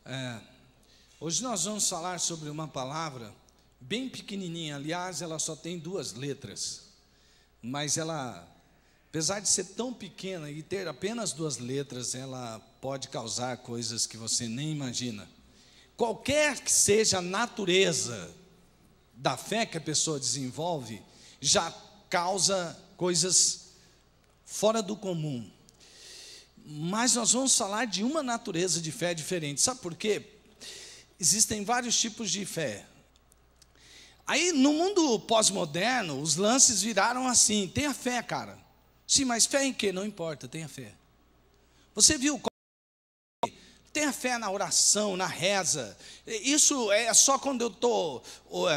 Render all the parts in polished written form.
É, hoje nós vamos falar sobre uma palavra bem pequenininha. Aliás, ela só tem 2 letras, mas ela, apesar de ser tão pequena e ter apenas 2 letras, ela pode causar coisas que você nem imagina. Qualquer que seja a natureza da fé que a pessoa desenvolve, já causa coisas fora do comum. Mas nós vamos falar de uma natureza de fé diferente. Sabe por quê? Existem vários tipos de fé. Aí, no mundo pós-moderno, os lances viraram assim: tenha fé, cara. Sim, mas fé em quê? Não importa, tenha fé. Você viu? Tenha fé na oração, na reza. Isso é só quando eu estou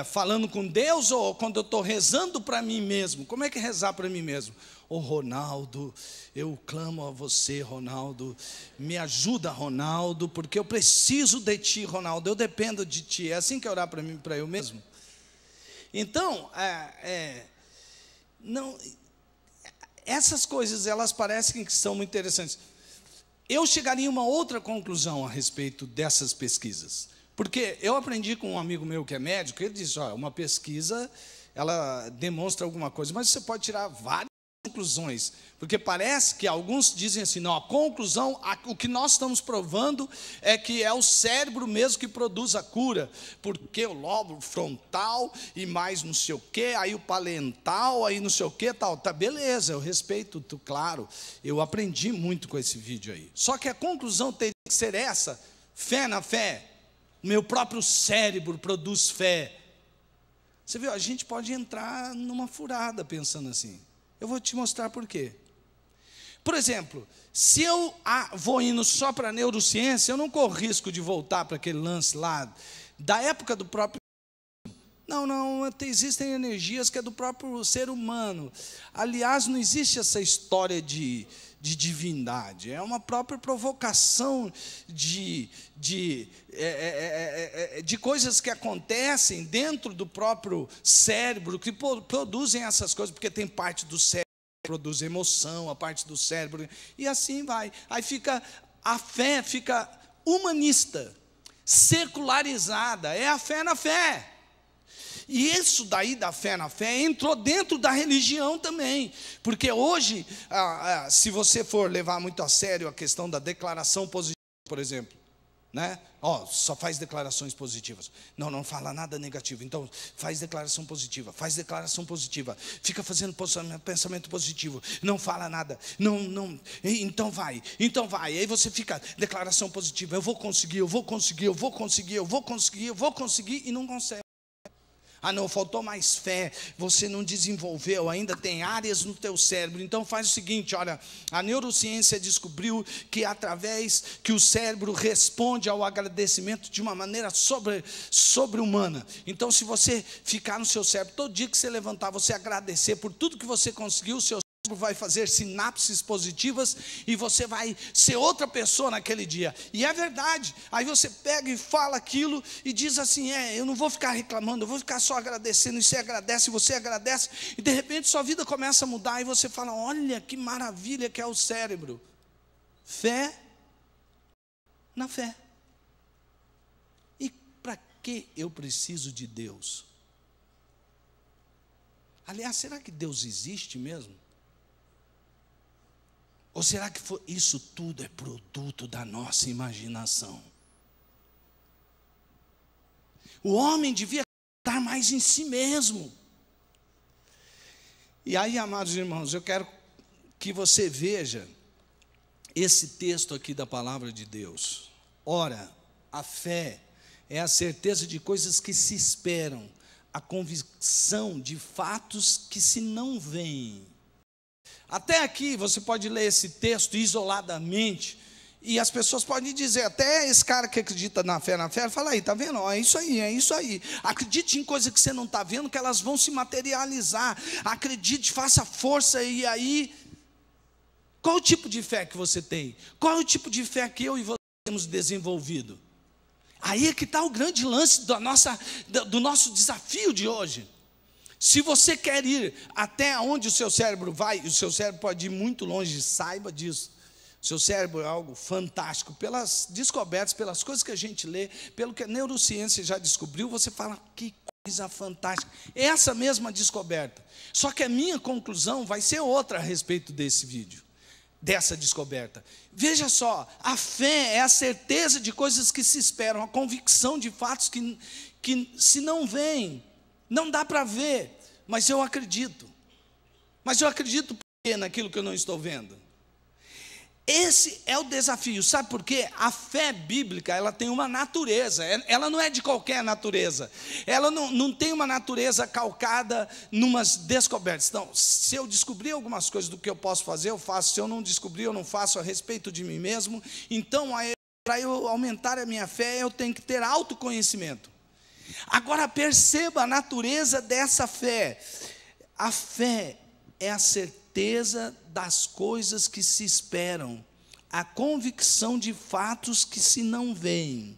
falando com Deus ou quando eu estou rezando para mim mesmo? Como é que é rezar para mim mesmo? Ô Ronaldo, eu clamo a você, Ronaldo. Me ajuda, Ronaldo, porque eu preciso de ti, Ronaldo. Eu dependo de ti. É assim que é orar para mim, para eu mesmo? Então, não, essas coisas, elas parecem que são muito interessantes. Eu chegaria a uma outra conclusão a respeito dessas pesquisas, porque eu aprendi com um amigo meu que é médico. Ele disse: ó, uma pesquisa, ela demonstra alguma coisa, mas você pode tirar várias conclusões, porque parece que alguns dizem assim: não, a conclusão, o que nós estamos provando é que é o cérebro mesmo que produz a cura, porque o lóbulo frontal e mais não sei o que, aí o parental, aí não sei o que, tal, tá, beleza, eu respeito, claro, eu aprendi muito com esse vídeo aí. Só que a conclusão teria que ser essa: fé na fé, o meu próprio cérebro produz fé. Você viu, a gente pode entrar numa furada pensando assim. Eu vou te mostrar por quê. Por exemplo, se eu vou indo só para a neurociência, eu não corro risco de voltar para aquele lance lá, da época do próprio... Não, existem energias que é do próprio ser humano. Aliás, não existe essa história de divindade. É uma própria provocação de coisas que acontecem dentro do próprio cérebro, que produzem essas coisas, porque tem parte do cérebro que produz emoção, a parte do cérebro, e assim vai. Aí a fé fica humanista, secularizada, é a fé na fé. E isso daí da fé na fé entrou dentro da religião também, porque hoje, se você for levar muito a sério a questão da declaração positiva, por exemplo, né? Só faz declarações positivas, não fala nada negativo, então faz declaração positiva, fica fazendo pensamento positivo, não fala nada, então vai, aí você fica, declaração positiva, eu vou conseguir, e não consegue. Não, faltou mais fé, você não desenvolveu, ainda tem áreas no teu cérebro. Então faz o seguinte, olha, a neurociência descobriu que através que o cérebro responde ao agradecimento de uma maneira sobre-humana. Então, se você ficar no seu cérebro, todo dia que você levantar, você agradecer por tudo que você conseguiu, o seu vai fazer sinapses positivas e você vai ser outra pessoa naquele dia. E é verdade. Aí você pega e fala aquilo e diz assim: eu não vou ficar reclamando, eu vou ficar só agradecendo. E você agradece, e de repente sua vida começa a mudar e você fala: olha que maravilha que é o cérebro. Fé na fé. E para que eu preciso de Deus? Aliás, será que Deus existe mesmo? Ou será que isso tudo é produto da nossa imaginação? O homem devia estar mais em si mesmo. E aí, amados irmãos, eu quero que você veja esse texto aqui da palavra de Deus. Ora, a fé é a certeza de coisas que se esperam, a convicção de fatos que se não veem. Até aqui você pode ler esse texto isoladamente e as pessoas podem dizer, até esse cara que acredita na fé, fala aí, tá vendo? É isso aí. Acredite em coisas que você não está vendo, que elas vão se materializar. Acredite, faça força. E aí, qual o tipo de fé que você tem? Qual é o tipo de fé que eu e você temos desenvolvido? Aí é que está o grande lance do nosso desafio de hoje. Se você quer ir até onde o seu cérebro vai, o seu cérebro pode ir muito longe, saiba disso. Seu cérebro é algo fantástico. Pelas descobertas, pelas coisas que a gente lê, pelo que a neurociência já descobriu, você fala, que coisa fantástica. Essa mesma descoberta. Só que a minha conclusão vai ser outra a respeito desse vídeo, dessa descoberta. Veja só, a fé é a certeza de coisas que se esperam, a convicção de fatos que se não veem, não dá para ver, mas eu acredito. Mas eu acredito por quê naquilo que eu não estou vendo? Esse é o desafio, sabe por quê? A fé bíblica, ela tem uma natureza, ela não é de qualquer natureza, ela não tem uma natureza calcada numas descobertas. Então, se eu descobrir algumas coisas do que eu posso fazer, eu faço, se eu não descobrir, eu não faço a respeito de mim mesmo. Então, para eu aumentar a minha fé, eu tenho que ter autoconhecimento. Agora, perceba a natureza dessa fé. A fé é a certeza das coisas que se esperam, a convicção de fatos que se não veem.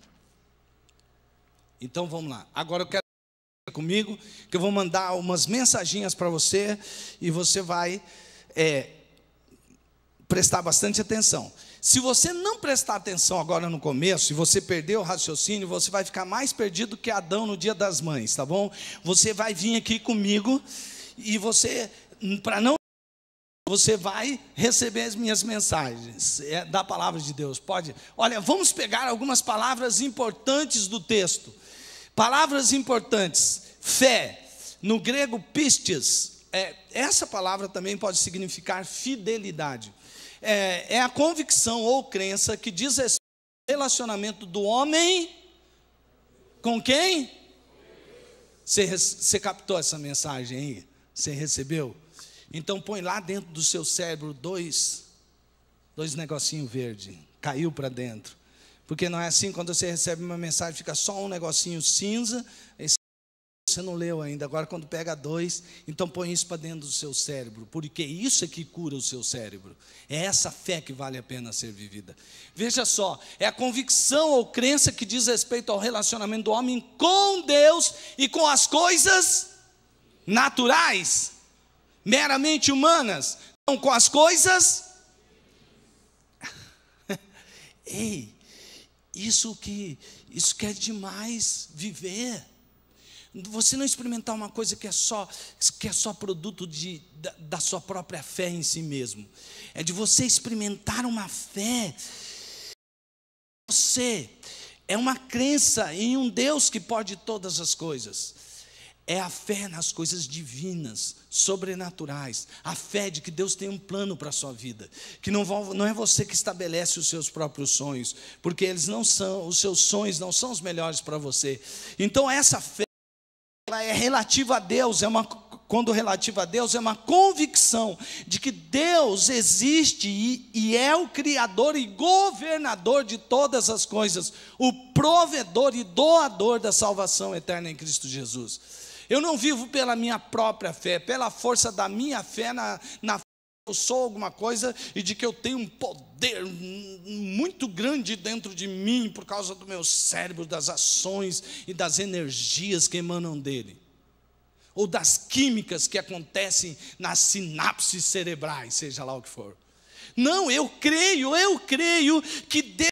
Então vamos lá, agora eu quero que comigo, que eu vou mandar umas mensaginhas para você, e você vai prestar bastante atenção. Se você não prestar atenção agora no começo, e você perder o raciocínio, você vai ficar mais perdido que Adão no dia das mães, tá bom? Você vai vir aqui comigo, e você, para não, você vai receber as minhas mensagens da palavra de Deus. Pode? Olha, vamos pegar algumas palavras importantes do texto. Palavras importantes. Fé, no grego pistes, essa palavra também pode significar fidelidade. É a convicção ou crença que diz respeito ao relacionamento do homem com quem? Você captou essa mensagem aí? Você recebeu? Então põe lá dentro do seu cérebro dois negocinhos verdes, caiu para dentro. Porque não é assim, quando você recebe uma mensagem, fica só um negocinho cinza, você não leu ainda. Agora quando pega dois, então põe isso para dentro do seu cérebro, porque isso é que cura o seu cérebro. É essa fé que vale a pena ser vivida. Veja só, é a convicção ou crença que diz respeito ao relacionamento do homem com Deus e com as coisas naturais, meramente humanas, não com as coisas. Ei, isso que é demais viver. Você não experimentar uma coisa que é só produto da sua própria fé em si mesmo. É de você experimentar uma fé. Você é uma crença em um Deus que pode todas as coisas. É a fé nas coisas divinas, sobrenaturais. A fé de que Deus tem um plano para a sua vida. Que não é você que estabelece os seus próprios sonhos, porque eles não são, os seus sonhos não são os melhores para você. Então essa fé, ela é relativa a Deus, quando relativa a Deus, é uma convicção de que Deus existe e é o Criador e governador de todas as coisas, o provedor e doador da salvação eterna em Cristo Jesus. Eu não vivo pela minha própria fé, pela força da minha fé na eu sou alguma coisa e de que eu tenho um poder muito grande dentro de mim por causa do meu cérebro, das ações e das energias que emanam dele, ou das químicas que acontecem nas sinapses cerebrais, seja lá o que for. Não, eu creio que Deus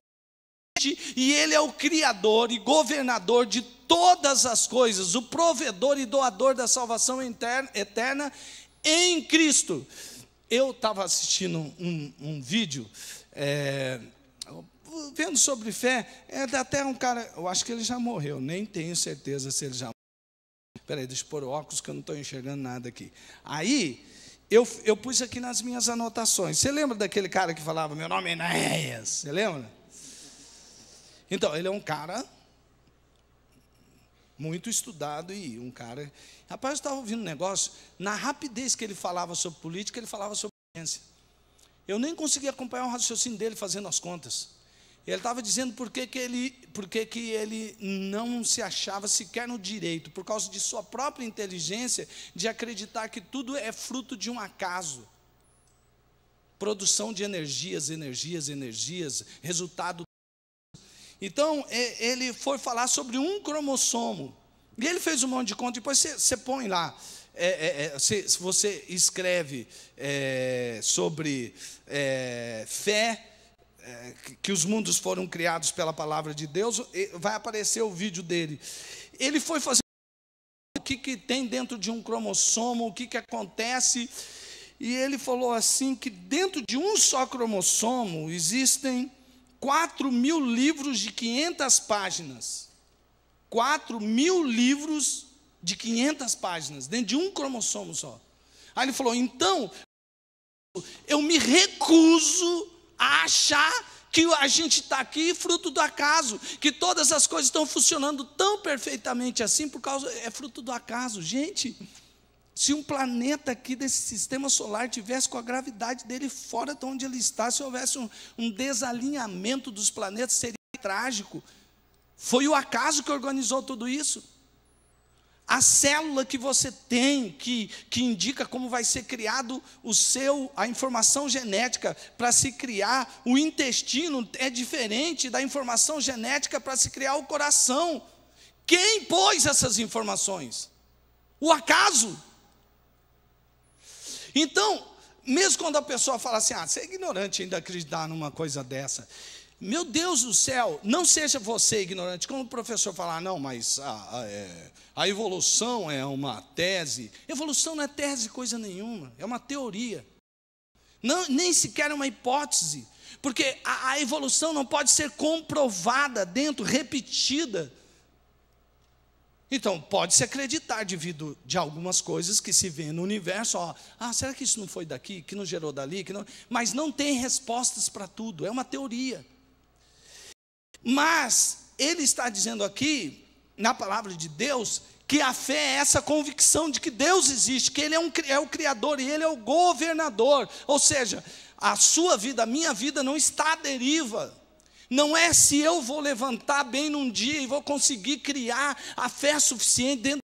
e Ele é o Criador e governador de todas as coisas, o provedor e doador da salvação eterna em Cristo. Eu estava assistindo um vídeo, vendo sobre fé, até um cara, eu acho que ele já morreu, nem tenho certeza se ele já morreu. Espera aí, deixa eu pôr o óculos que eu não estou enxergando nada aqui. Aí, eu pus aqui nas minhas anotações. Você lembra daquele cara que falava, meu nome é Enéas? Você lembra? Então, ele é um cara muito estudado e um cara... Rapaz, eu estava ouvindo um negócio, na rapidez que ele falava sobre política, ele falava sobre ciência. Eu nem conseguia acompanhar o raciocínio dele fazendo as contas. Ele estava dizendo por que ele não se achava sequer no direito, por causa de sua própria inteligência, de acreditar que tudo é fruto de um acaso. Produção de energias, resultado. Então, ele foi falar sobre um cromossomo. E ele fez um monte de conta. Depois você põe lá. Se você escreve sobre fé, que os mundos foram criados pela palavra de Deus, vai aparecer o vídeo dele. Ele foi fazer o que tem dentro de um cromossomo, o que acontece, e ele falou assim, que dentro de um só cromossomo existem 4.000 livros de 500 páginas. 4.000 livros de 500 páginas, dentro de um cromossomo só. Aí ele falou, então, eu me recuso a achar que a gente está aqui fruto do acaso, que todas as coisas estão funcionando tão perfeitamente assim, é fruto do acaso. Gente, se um planeta aqui desse sistema solar tivesse com a gravidade dele fora de onde ele está, se houvesse um desalinhamento dos planetas, seria trágico. Foi o acaso que organizou tudo isso. A célula que você tem, que indica como vai ser criado a informação genética para se criar o intestino, é diferente da informação genética para se criar o coração. Quem pôs essas informações? O acaso. Então, mesmo quando a pessoa fala assim, você é ignorante ainda acreditar numa coisa dessa. Meu Deus do céu, não seja você ignorante. Quando o professor falar, não, mas a evolução é uma tese. Evolução não é tese coisa nenhuma, é uma teoria. Não, nem sequer é uma hipótese. Porque a evolução não pode ser comprovada repetida. Então, pode-se acreditar devido de algumas coisas que se vê no universo. Será que isso não foi daqui, que não gerou dali? Mas não tem respostas para tudo, é uma teoria. Mas ele está dizendo aqui, na palavra de Deus, que a fé é essa convicção de que Deus existe, que Ele é o Criador e Ele é o governador. Ou seja, a sua vida, a minha vida não está à deriva. Não é se eu vou levantar bem num dia e vou conseguir criar a fé suficiente dentro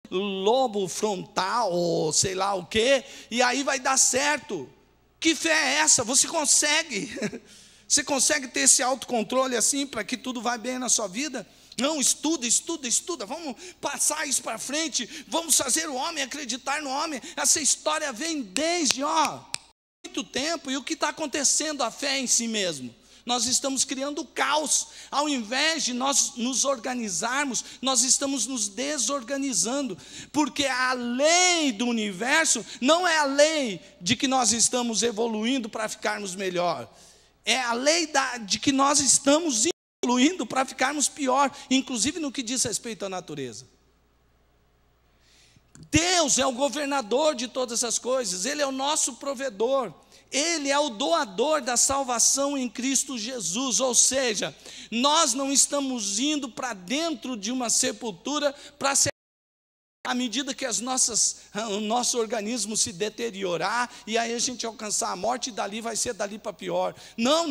do lobo frontal, ou sei lá o quê, e aí vai dar certo. Que fé é essa? Você consegue? Você consegue ter esse autocontrole assim, para que tudo vá bem na sua vida? Não, estuda, vamos passar isso para frente, vamos fazer o homem acreditar no homem. Essa história vem desde muito tempo, e o que está acontecendo a fé em si mesmo? Nós estamos criando caos, ao invés de nós nos organizarmos, nós estamos nos desorganizando, porque a lei do universo não é a lei de que nós estamos evoluindo para ficarmos melhor. É a lei de que nós estamos evoluindo para ficarmos pior, inclusive no que diz respeito à natureza. Deus é o governador de todas as coisas, Ele é o nosso provedor, Ele é o doador da salvação em Cristo Jesus, ou seja, nós não estamos indo para dentro de uma sepultura para ser à medida que o nosso organismo se deteriorar, e aí a gente alcançar a morte, e dali vai ser dali para pior. Não.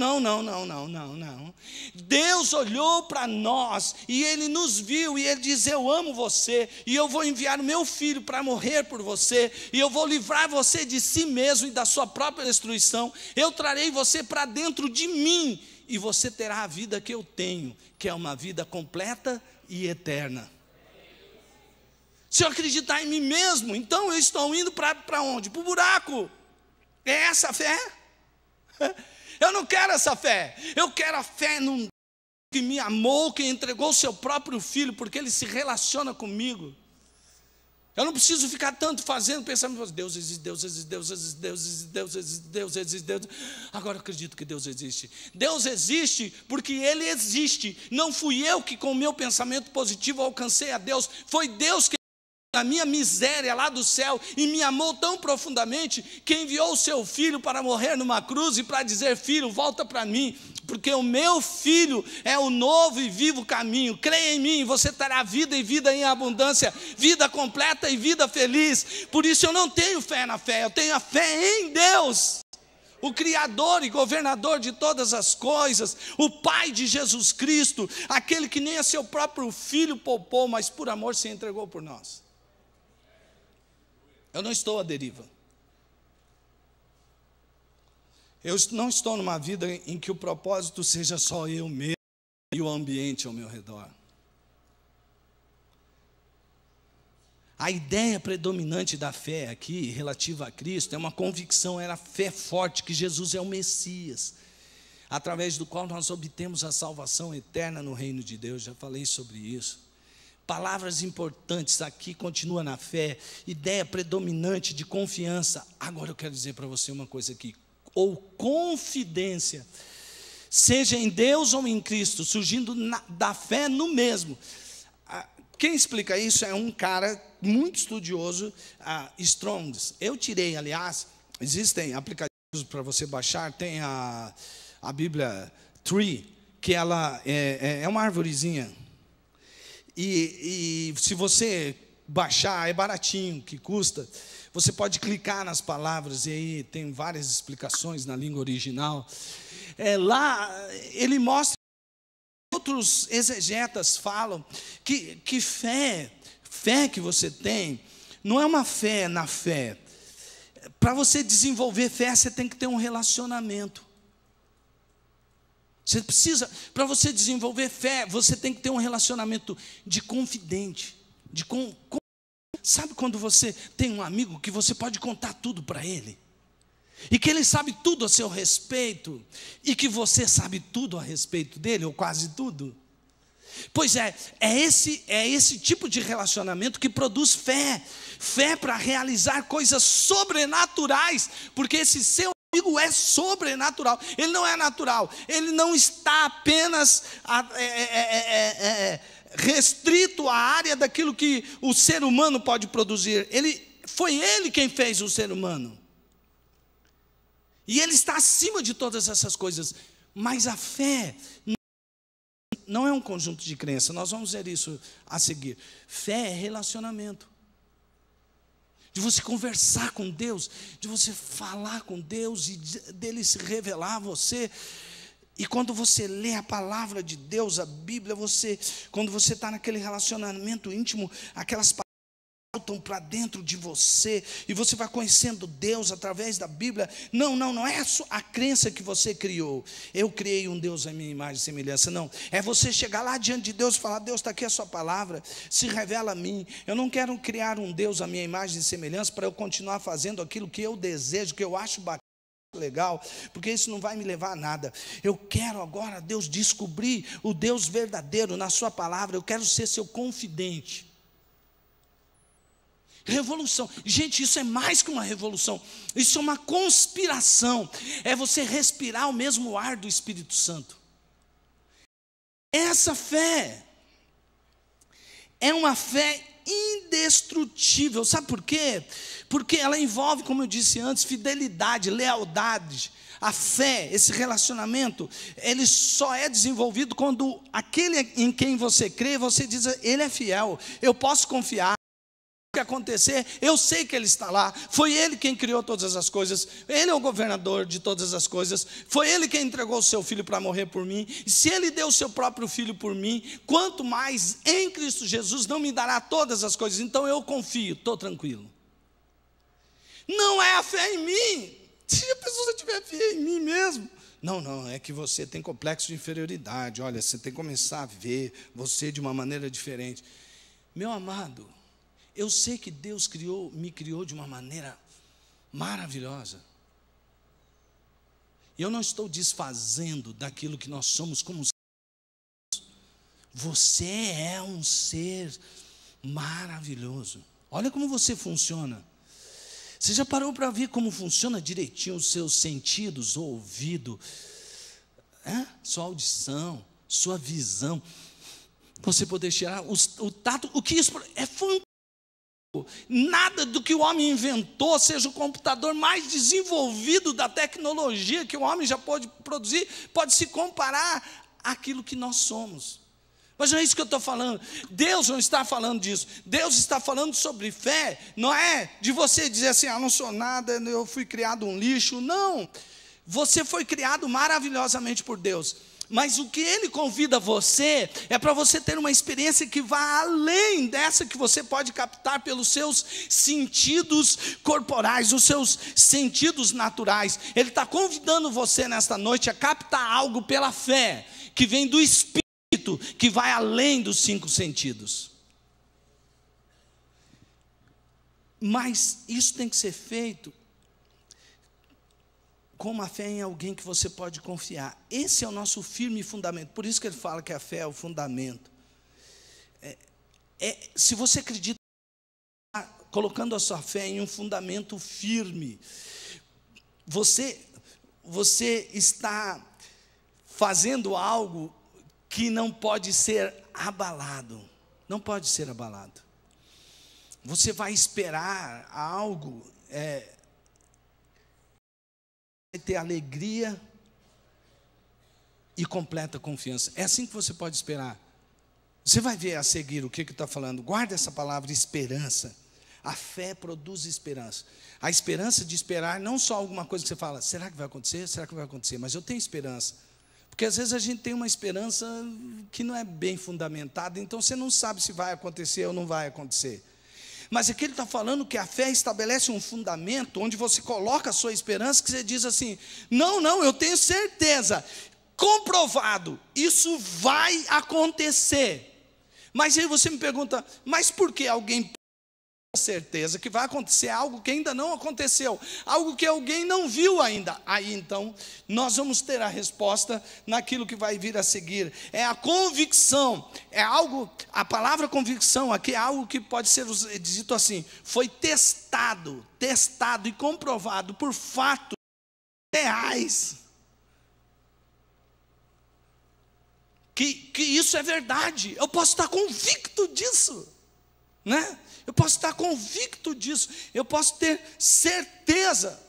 Deus olhou para nós, e Ele nos viu, e Ele diz, eu amo você, e eu vou enviar o meu filho para morrer por você, e eu vou livrar você de si mesmo e da sua própria destruição. Eu trarei você para dentro de mim, e você terá a vida que eu tenho, que é uma vida completa e eterna. Se eu acreditar em mim mesmo, então eu estou indo para onde? Para o buraco. É essa a fé? Eu não quero essa fé. Eu quero a fé num que me amou, que entregou o seu próprio filho, porque Ele se relaciona comigo. Eu não preciso ficar tanto fazendo, pensando, Deus existe, Deus existe, Deus existe, Deus existe, Deus existe, Deus existe, Deus. Agora eu acredito que Deus existe. Deus existe porque Ele existe. Não fui eu que com o meu pensamento positivo alcancei a Deus. Foi Deus que na minha miséria lá do céu, e me amou tão profundamente, que enviou o seu filho para morrer numa cruz, e para dizer, filho, volta para mim, porque o meu filho é o novo e vivo caminho. Creia em mim, você terá vida, e vida em abundância, vida completa e vida feliz. Por isso eu não tenho fé na fé, eu tenho a fé em Deus, o Criador e governador de todas as coisas, o Pai de Jesus Cristo, aquele que nem a seu próprio filho poupou, mas por amor se entregou por nós. Eu não estou à deriva. Eu não estou numa vida em que o propósito seja só eu mesmo e o ambiente ao meu redor. A ideia predominante da fé aqui, relativa a Cristo, é uma convicção, era a fé forte que Jesus é o Messias. através do qual nós obtemos a salvação eterna no reino de Deus. Já falei sobre isso. Palavras importantes aqui, continua na fé, ideia predominante de confiança. Agora eu quero dizer para você uma coisa aqui, ou confidência, seja em Deus ou em Cristo, surgindo da fé no mesmo. Quem explica isso é um cara muito estudioso, Strongs. Eu tirei, aliás, existem aplicativos para você baixar, tem a Bíblia Tree, que ela é uma arvorezinha. E se você baixar, é baratinho, que custa. Você pode clicar nas palavras, e aí tem várias explicações na língua original. Lá ele mostra, outros exegetas falam, que fé que você tem, não é uma fé na fé. Para você desenvolver fé, você tem que ter um relacionamento. Você precisa, para você desenvolver fé, você tem que ter um relacionamento de confidente. Sabe quando você tem um amigo que você pode contar tudo para ele? E que ele sabe tudo a seu respeito, e que você sabe tudo a respeito dele, ou quase tudo? Pois é esse tipo de relacionamento que produz fé. Fé para realizar coisas sobrenaturais, porque esse seu amigo é sobrenatural, ele não é natural, ele não está apenas restrito à área daquilo que o ser humano pode produzir. Foi ele quem fez o ser humano, e ele está acima de todas essas coisas. Mas a fé não é um conjunto de crenças, nós vamos ver isso a seguir. Fé é relacionamento, de você conversar com Deus, de você falar com Deus e dele se revelar a você. E quando você lê a palavra de Deus, a Bíblia, quando você está naquele relacionamento íntimo, aquelas palavras voltam para dentro de você, e você vai conhecendo Deus através da Bíblia. Não é a crença que você criou, eu criei um Deus à minha imagem e semelhança. Não, é você chegar lá diante de Deus e falar: Deus, está aqui a sua palavra, se revela a mim. Eu não quero criar um Deus à minha imagem e semelhança para eu continuar fazendo aquilo que eu desejo, que eu acho bacana, legal, porque isso não vai me levar a nada. Eu quero agora, Deus, descobrir o Deus verdadeiro na sua palavra. Eu quero ser seu confidente. Revolução, gente, isso é mais que uma revolução, isso é uma conspiração, é você respirar o mesmo ar do Espírito Santo. Essa fé é uma fé indestrutível, sabe por quê? Porque ela envolve, como eu disse antes, fidelidade, lealdade. A fé, esse relacionamento, ele só é desenvolvido quando aquele em quem você crê, você diz: ele é fiel, eu posso confiar. Que acontecer, eu sei que ele está lá, foi ele quem criou todas as coisas, ele é o governador de todas as coisas, foi ele quem entregou o seu filho para morrer por mim, e se ele deu o seu próprio filho por mim, quanto mais em Cristo Jesus não me dará todas as coisas. Então eu confio, estou tranquilo. Não é a fé em mim, se a pessoa tiver fé em mim mesmo, não, é que você tem complexo de inferioridade. Olha, você tem que começar a ver você de uma maneira diferente. Meu amado, eu sei que Deus me criou de uma maneira maravilhosa. Eu não estou desfazendo daquilo que nós somos como seres. Você é um ser maravilhoso. Olha como você funciona. Você já parou para ver como funciona direitinho os seus sentidos, o ouvido, sua audição, sua visão? Você poder tirar o tato, o que isso é fantástico. Nada do que o homem inventou, seja o computador mais desenvolvido da tecnologia que o homem já pode produzir, pode se comparar àquilo que nós somos. Mas não é isso que eu estou falando. Deus não está falando disso. Deus está falando sobre fé. Não é de você dizer assim: não sou nada, eu fui criado um lixo. Não, você foi criado maravilhosamente por Deus. Mas o que Ele convida você é para você ter uma experiência que vá além dessa que você pode captar pelos seus sentidos corporais, os seus sentidos naturais. Ele está convidando você nesta noite a captar algo pela fé, que vem do Espírito, que vai além dos 5 sentidos. Mas isso tem que ser feito como a fé é em alguém que você pode confiar. Esse é o nosso firme fundamento. Por isso que ele fala que a fé é o fundamento. Se você acredita, colocando a sua fé em um fundamento firme, você está fazendo algo que não pode ser abalado. Não pode ser abalado. Você vai esperar algo, vai ter alegria e completa confiança. É assim que você pode esperar. Você vai ver a seguir o que está falando. Guarda essa palavra, esperança. A fé produz esperança. A esperança de esperar não só alguma coisa que você fala, será que vai acontecer? Será que vai acontecer? Mas eu tenho esperança. Porque às vezes a gente tem uma esperança que não é bem fundamentada, então você não sabe se vai acontecer ou não vai acontecer. Mas aqui ele está falando que a fé estabelece um fundamento onde você coloca a sua esperança, que você diz assim, não, eu tenho certeza, comprovado, isso vai acontecer. Mas aí você me pergunta, mas por que alguém tem certeza que vai acontecer algo que ainda não aconteceu, algo que alguém não viu ainda? Aí então, nós vamos ter a resposta naquilo que vai vir a seguir. É a convicção, é algo, a palavra convicção aqui é algo que pode ser dito assim, foi testado e comprovado por fatos reais. Que isso é verdade, eu posso estar convicto disso, né? Eu posso estar convicto disso, eu posso ter certeza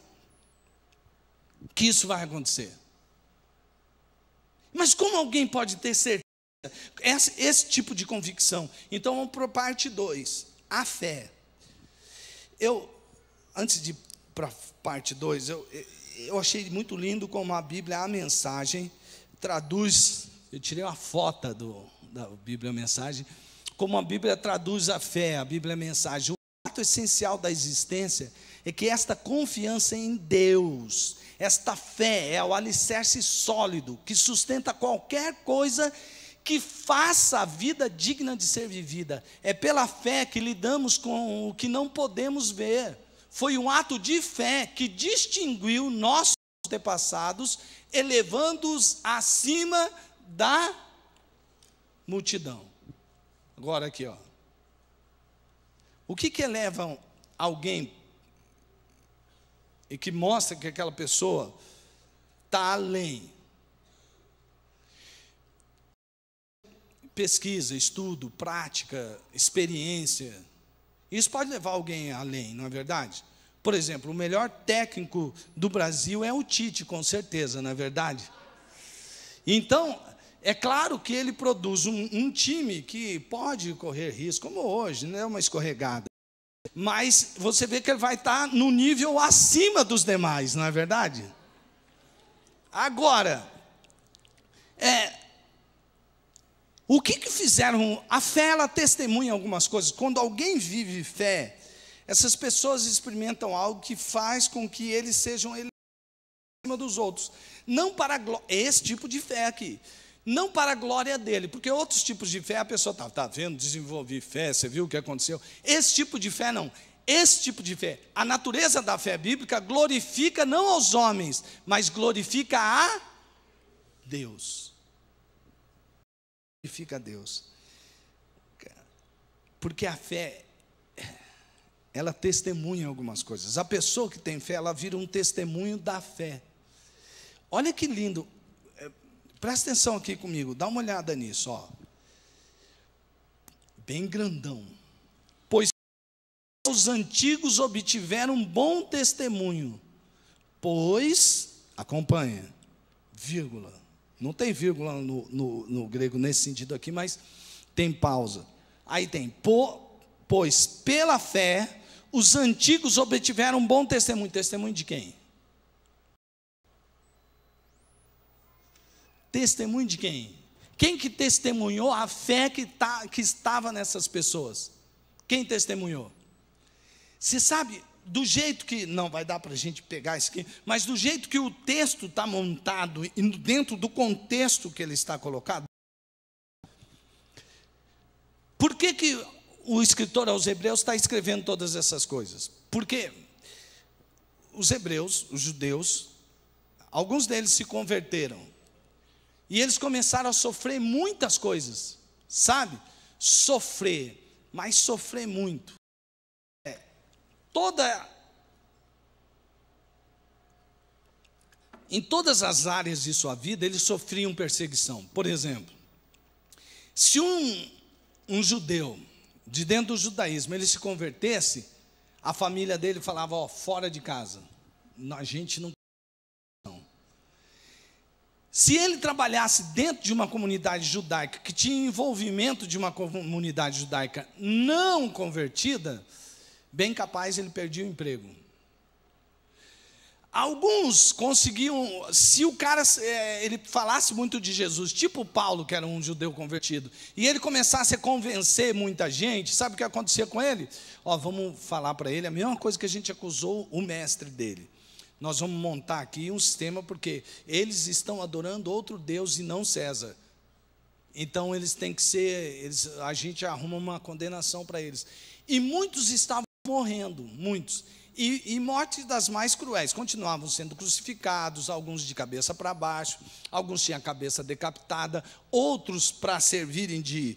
que isso vai acontecer. Mas como alguém pode ter certeza? Esse tipo de convicção. Então vamos para a parte 2, a fé. Antes de ir para a parte 2, eu achei muito lindo como a Bíblia, a mensagem, traduz. Eu tirei uma foto da Bíblia Mensagem, como a Bíblia traduz a fé, a Bíblia Mensagem. O fato essencial da existência é que esta confiança em Deus, esta fé é o alicerce sólido, que sustenta qualquer coisa que faça a vida digna de ser vivida. É pela fé que lidamos com o que não podemos ver. Foi um ato de fé que distinguiu nossos antepassados, elevando-os acima da multidão. Agora aqui, ó. O que eleva alguém e que mostra que aquela pessoa está além? Pesquisa, estudo, prática, experiência. Isso pode levar alguém além, não é verdade? Por exemplo, o melhor técnico do Brasil é o Tite, com certeza, não é verdade? Então, é claro que ele produz um time que pode correr risco, como hoje, não é uma escorregada. Mas você vê que ele vai estar no nível acima dos demais, não é verdade? Agora, o que fizeram? A fé, ela testemunha algumas coisas. Quando alguém vive fé, essas pessoas experimentam algo que faz com que eles sejam acima dos outros. Não para esse tipo de fé aqui. Não para a glória dele, porque outros tipos de fé, a pessoa está vendo, desenvolver fé, você viu o que aconteceu? Esse tipo de fé não, esse tipo de fé, a natureza da fé bíblica glorifica não aos homens, mas glorifica a Deus. Glorifica a Deus. Porque a fé, ela testemunha algumas coisas. A pessoa que tem fé, ela vira um testemunho da fé. Olha que lindo. Presta atenção aqui comigo, dá uma olhada nisso, ó. Bem grandão. Pois os antigos obtiveram um bom testemunho. Pois, acompanha, vírgula. Não tem vírgula no grego nesse sentido aqui, mas tem pausa. Aí tem, pois pela fé, os antigos obtiveram um bom testemunho. Testemunho de quem? Testemunho de quem? Quem que testemunhou a fé que estava nessas pessoas? Quem testemunhou? Você sabe, do jeito que, não vai dar para a gente pegar isso aqui, mas do jeito que o texto está montado, e dentro do contexto que ele está colocado, por que o escritor aos Hebreus está escrevendo todas essas coisas? Porque os hebreus, os judeus, alguns deles se converteram. E eles começaram a sofrer muitas coisas, sabe? Sofrer, mas sofrer muito. Em todas as áreas de sua vida, eles sofriam perseguição. Por exemplo, se um judeu, de dentro do judaísmo, ele se convertesse, a família dele falava, ó, fora de casa. A gente não. Se ele trabalhasse dentro de uma comunidade judaica, que tinha envolvimento de uma comunidade judaica não convertida, bem capaz ele perdia o emprego. Alguns conseguiam, se o cara ele falasse muito de Jesus, tipo Paulo, que era um judeu convertido, e ele começasse a convencer muita gente, sabe o que acontecia com ele? Ó, vamos falar para ele a mesma coisa que a gente acusou o mestre dele. Nós vamos montar aqui um sistema, porque eles estão adorando outro Deus e não César. Então eles têm que ser, a gente arruma uma condenação para eles. E muitos estavam morrendo, muitos. E mortes das mais cruéis, continuavam sendo crucificados, alguns de cabeça para baixo, alguns tinham a cabeça decapitada, outros, para servirem de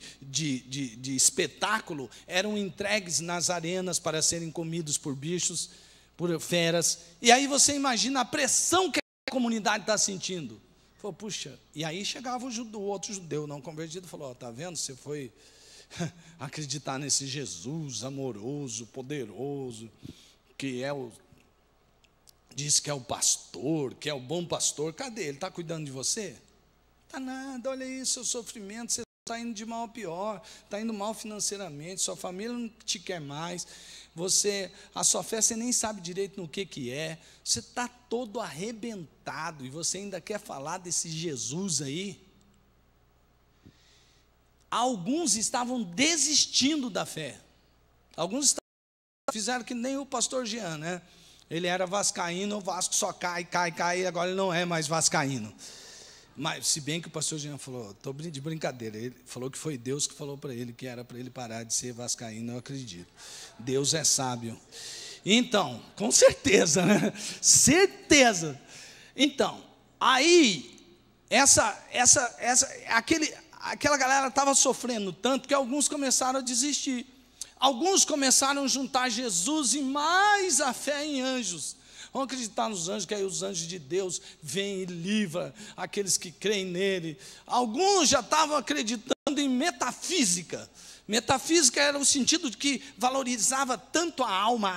espetáculo, eram entregues nas arenas para serem comidos por bichos, por feras. E aí você imagina a pressão que a comunidade está sentindo. Falou, puxa, e aí chegava o outro judeu não convertido, falou, está vendo, você foi acreditar nesse Jesus amoroso, poderoso, que diz que é o pastor, que é o bom pastor. Cadê? Ele está cuidando de você? Está nada, olha aí, seu sofrimento, você está indo de mal a pior, está indo mal financeiramente, sua família não te quer mais, a sua fé você nem sabe direito no que é, você está todo arrebentado, e você ainda quer falar desse Jesus aí? Alguns estavam desistindo da fé, alguns fizeram que nem o pastor Jean, né? Ele era vascaíno, o Vasco só cai, e agora ele não é mais vascaíno. Mas, se bem que o pastor Jean falou, estou de brincadeira, ele falou que foi Deus que falou para ele que era para ele parar de ser vascaíno, eu acredito. Deus é sábio. Então, com certeza, né? Certeza. Então, aí, aquela galera estava sofrendo tanto que alguns começaram a desistir. Alguns começaram a juntar Jesus e mais a fé em anjos. Vão acreditar nos anjos, que aí os anjos de Deus vêm e livram aqueles que creem nele. Alguns já estavam acreditando em metafísica. Metafísica era o sentido de que valorizava tanto a alma.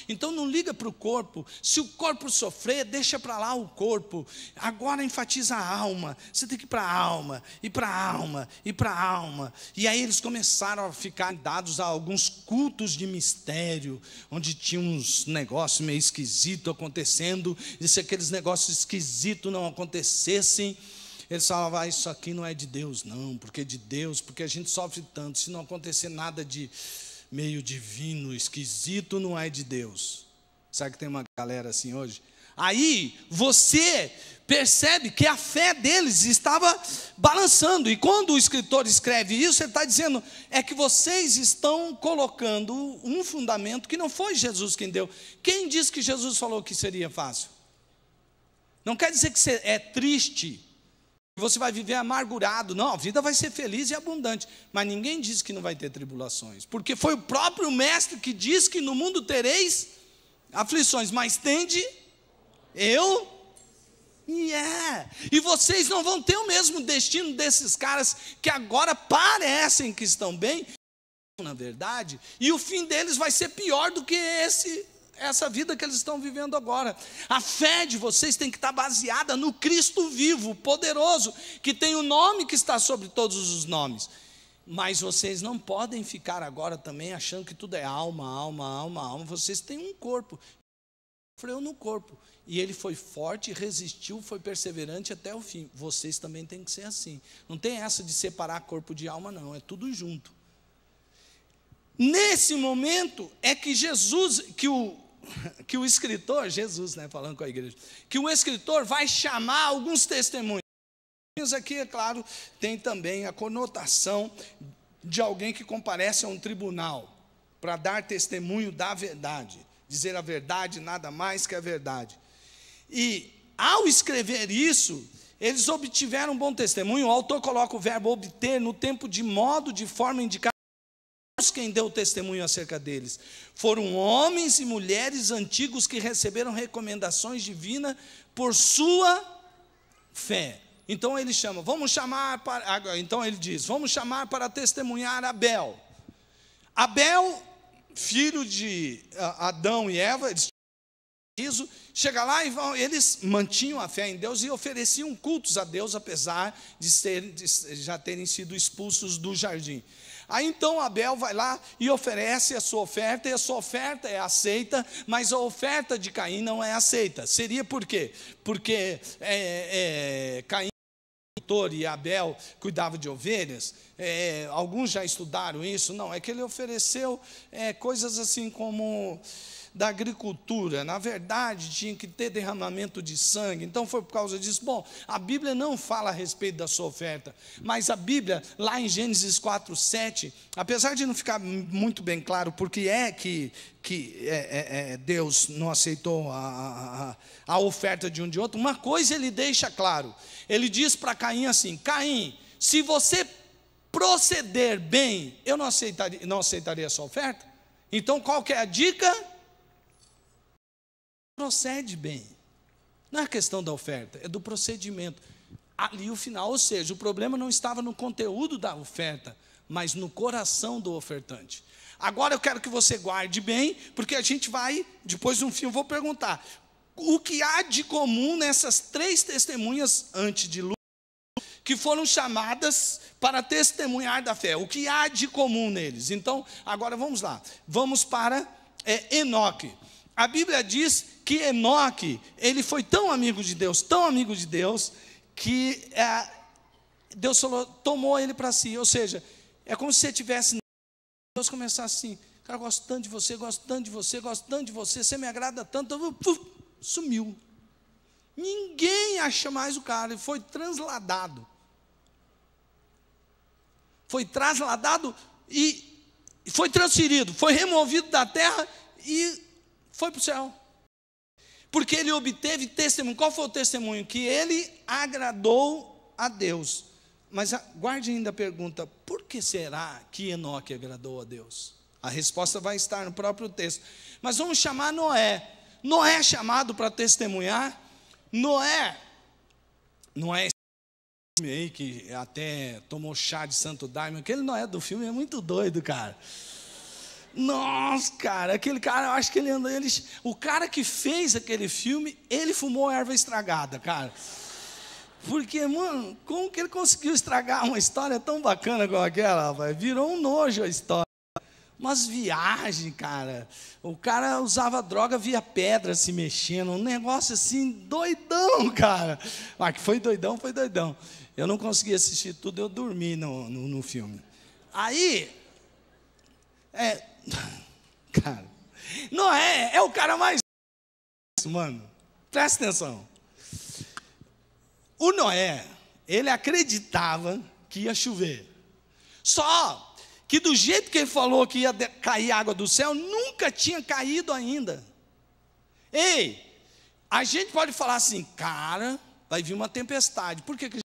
Então não liga para o corpo. Se o corpo sofrer, deixa para lá o corpo. Agora enfatiza a alma. Você tem que ir para a alma, e para a alma, e para a alma. E aí eles começaram a ficar dados a alguns cultos de mistério, onde tinha uns negócios meio esquisitos acontecendo. E se aqueles negócios esquisitos não acontecessem, eles falavam, isso aqui não é de Deus, não, porque a gente sofre tanto, se não acontecer nada de meio divino, esquisito, não é de Deus. Sabe que tem uma galera assim hoje? Aí você percebe que a fé deles estava balançando, e quando o escritor escreve isso, ele está dizendo, é que vocês estão colocando um fundamento que não foi Jesus quem deu. Quem disse que Jesus falou que seria fácil? Não quer dizer que você é triste, você vai viver amargurado. Não, a vida vai ser feliz e abundante. Mas ninguém diz que não vai ter tribulações, porque foi o próprio mestre que diz que no mundo tereis aflições, mas tende e vocês não vão ter o mesmo destino desses caras que agora parecem que estão bem, na verdade, e o fim deles vai ser pior do que essa vida que eles estão vivendo agora. A fé de vocês tem que estar baseada no Cristo vivo, poderoso, que tem o nome que está sobre todos os nomes. Mas vocês não podem ficar agora também achando que tudo é alma. Vocês têm um corpo. Sofreu no corpo. E ele foi forte, resistiu, foi perseverante até o fim. Vocês também têm que ser assim. Não tem essa de separar corpo de alma, não. É tudo junto. Nesse momento é que que o escritor, Jesus, né, falando com a igreja, que o escritor vai chamar alguns testemunhos. Aqui, é claro, tem também a conotação de alguém que comparece a um tribunal para dar testemunho da verdade. dizer a verdade, nada mais que a verdade. E, ao escrever isso, eles obtiveram um bom testemunho. O autor coloca o verbo obter no tempo de modo, de forma indicada. Quem deu testemunho acerca deles foram homens e mulheres antigos que receberam recomendações divinas por sua fé. Então ele chama, então ele diz, vamos chamar para testemunhar Abel. Abel, filho de Adão e Eva, eles chega lá e eles mantinham a fé em Deus e ofereciam cultos a Deus, apesar de já terem sido expulsos do jardim. Aí então Abel vai lá e oferece a sua oferta, e a sua oferta é aceita, mas a oferta de Caim não é aceita. Seria por quê? Porque Caim e Abel cuidava de ovelhas. Alguns já estudaram isso. Não, é que ele ofereceu coisas assim como da agricultura. Na verdade, tinha que ter derramamento de sangue. Então foi por causa disso. Bom, a Bíblia não fala a respeito da sua oferta, mas a Bíblia, lá em Gênesis 4:7, apesar de não ficar muito bem claro porque Deus não aceitou a oferta de um de outro, uma coisa ele deixa claro. Ele diz para Caim assim: Caim, se você proceder bem, eu não aceitaria a sua oferta. Então qual que é a dica? Procede bem. Não é questão da oferta, é do procedimento. Ali o final, ou seja, o problema não estava no conteúdo da oferta, mas no coração do ofertante. Agora eu quero que você guarde bem, porque a gente vai, depois no fim eu vou perguntar, o que há de comum nessas 3 testemunhas antes de Lúcifer, que foram chamadas para testemunhar da fé, o que há de comum neles? Então, agora vamos lá, vamos para Enoque. A Bíblia diz que Enoque, ele foi tão amigo de Deus, que Deus tomou ele para si. Ou seja, é como se você tivesse, Deus começasse assim: cara, eu gosto tanto de você, gosto tanto de você, gosto tanto de você, você me agrada tanto, sumiu. Ninguém acha mais o cara, ele foi transladado. Foi trasladado e foi transferido, foi removido da terra e foi para o céu. Porque ele obteve testemunho. Qual foi o testemunho? Que ele agradou a Deus. Mas guarde ainda a pergunta: por que será que Enoque agradou a Deus? A resposta vai estar no próprio texto. Mas vamos chamar Noé. Noé é chamado para testemunhar. Noé esse filme aí que até tomou chá de Santo Daime. Aquele Noé do filme é muito doido, cara. Nossa, cara, aquele cara, eu acho que o cara que fez aquele filme, ele fumou erva estragada, cara. Porque, mano, como que ele conseguiu estragar uma história tão bacana como aquela, rapaz? Virou um nojo a história. Umas viagens, cara. O cara usava droga via pedra se mexendo, um negócio assim, doidão, cara. Mas que foi doidão, foi doidão. Eu não consegui assistir tudo, eu dormi no filme. Aí, cara, Noé é o cara mais, mano, presta atenção. O Noé, ele acreditava que ia chover. Só que do jeito que ele falou que ia cair água do céu, nunca tinha caído ainda. Ei, a gente pode falar assim: cara, vai vir uma tempestade. Por que vai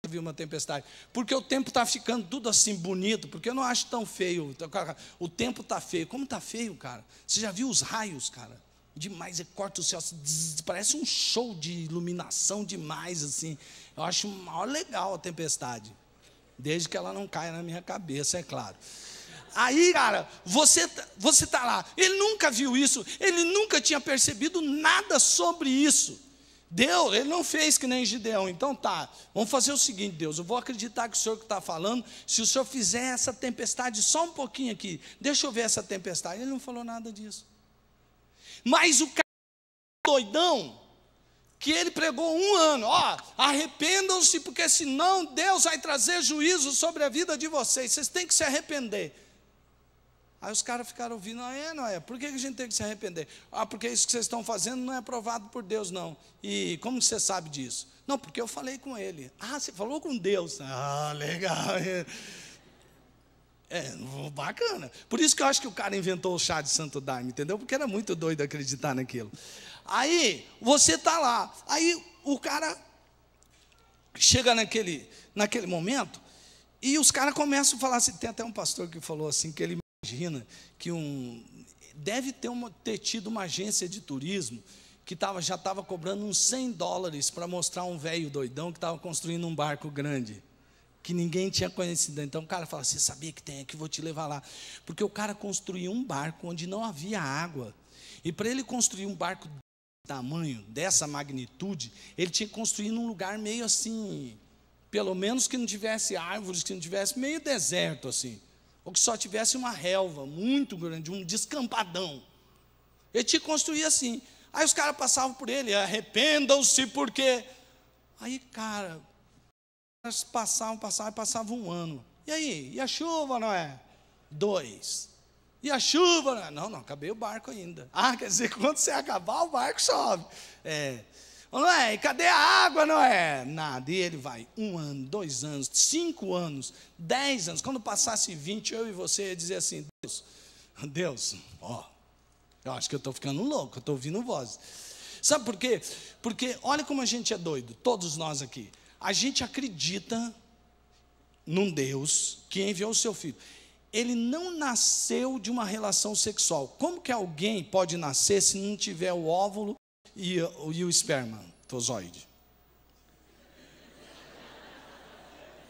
vir uma tempestade? Porque o tempo está ficando tudo assim bonito, porque eu não acho tão feio. O tempo está feio. Como está feio, cara? Você já viu os raios, cara? Demais, corta o céu, parece um show de iluminação demais, assim. Eu acho maior legal a tempestade, desde que ela não caia na minha cabeça, é claro. Aí, cara, você está lá, ele nunca viu isso, ele nunca tinha percebido nada sobre isso. Deus, ele não fez que nem Gideão. Então tá, vamos fazer o seguinte: Deus, eu vou acreditar que o Senhor que está falando, se o Senhor fizer essa tempestade só um pouquinho aqui, deixa eu ver essa tempestade. Ele não falou nada disso. Mas o cara doidão, que ele pregou 1 ano, arrependam-se, porque senão Deus vai trazer juízo sobre a vida de vocês têm que se arrepender. Aí os caras ficaram ouvindo: não é, por que a gente tem que se arrepender? Porque isso que vocês estão fazendo não é aprovado por Deus, não. E como você sabe disso? Não, porque eu falei com ele. Você falou com Deus. Legal. Bacana. Por isso que eu acho que o cara inventou o chá de santo daime, entendeu? Porque era muito doido acreditar naquilo. Aí, você está lá. Aí, o cara chega naquele momento, e os caras começam a falar assim, tem até um pastor que falou assim, que ele imagina que deve ter tido uma agência de turismo que já estava cobrando uns $100 para mostrar um velho doidão que estava construindo um barco grande, que ninguém tinha conhecido. Então o cara fala, você sabia que tem aqui, vou te levar lá. Porque o cara construiu um barco onde não havia água. E para ele construir um barco desse tamanho, dessa magnitude, ele tinha que construir num lugar meio assim, pelo menos que não tivesse árvores, que não tivesse meio deserto assim, ou que só tivesse uma relva muito grande, um descampadão. Ele tinha que construir assim. Aí os caras passavam por ele, arrependam-se porque... Aí, cara, passava um ano. E aí, e a chuva, Noé? 2. E a chuva, Noé? Não, acabei o barco ainda. Quer dizer, quando você acabar, o barco sobe. Noé, e cadê a água, Noé? Nada. E ele vai 1 ano, 2 anos, 5 anos, 10 anos. Quando passasse 20, eu e você ia dizer assim, Deus, eu acho que eu estou ficando louco, eu estou ouvindo vozes. Sabe por quê? Porque olha como a gente é doido, todos nós aqui. A gente acredita num Deus que enviou o seu filho. Ele não nasceu de uma relação sexual. Como que alguém pode nascer se não tiver o óvulo e o espermatozoide?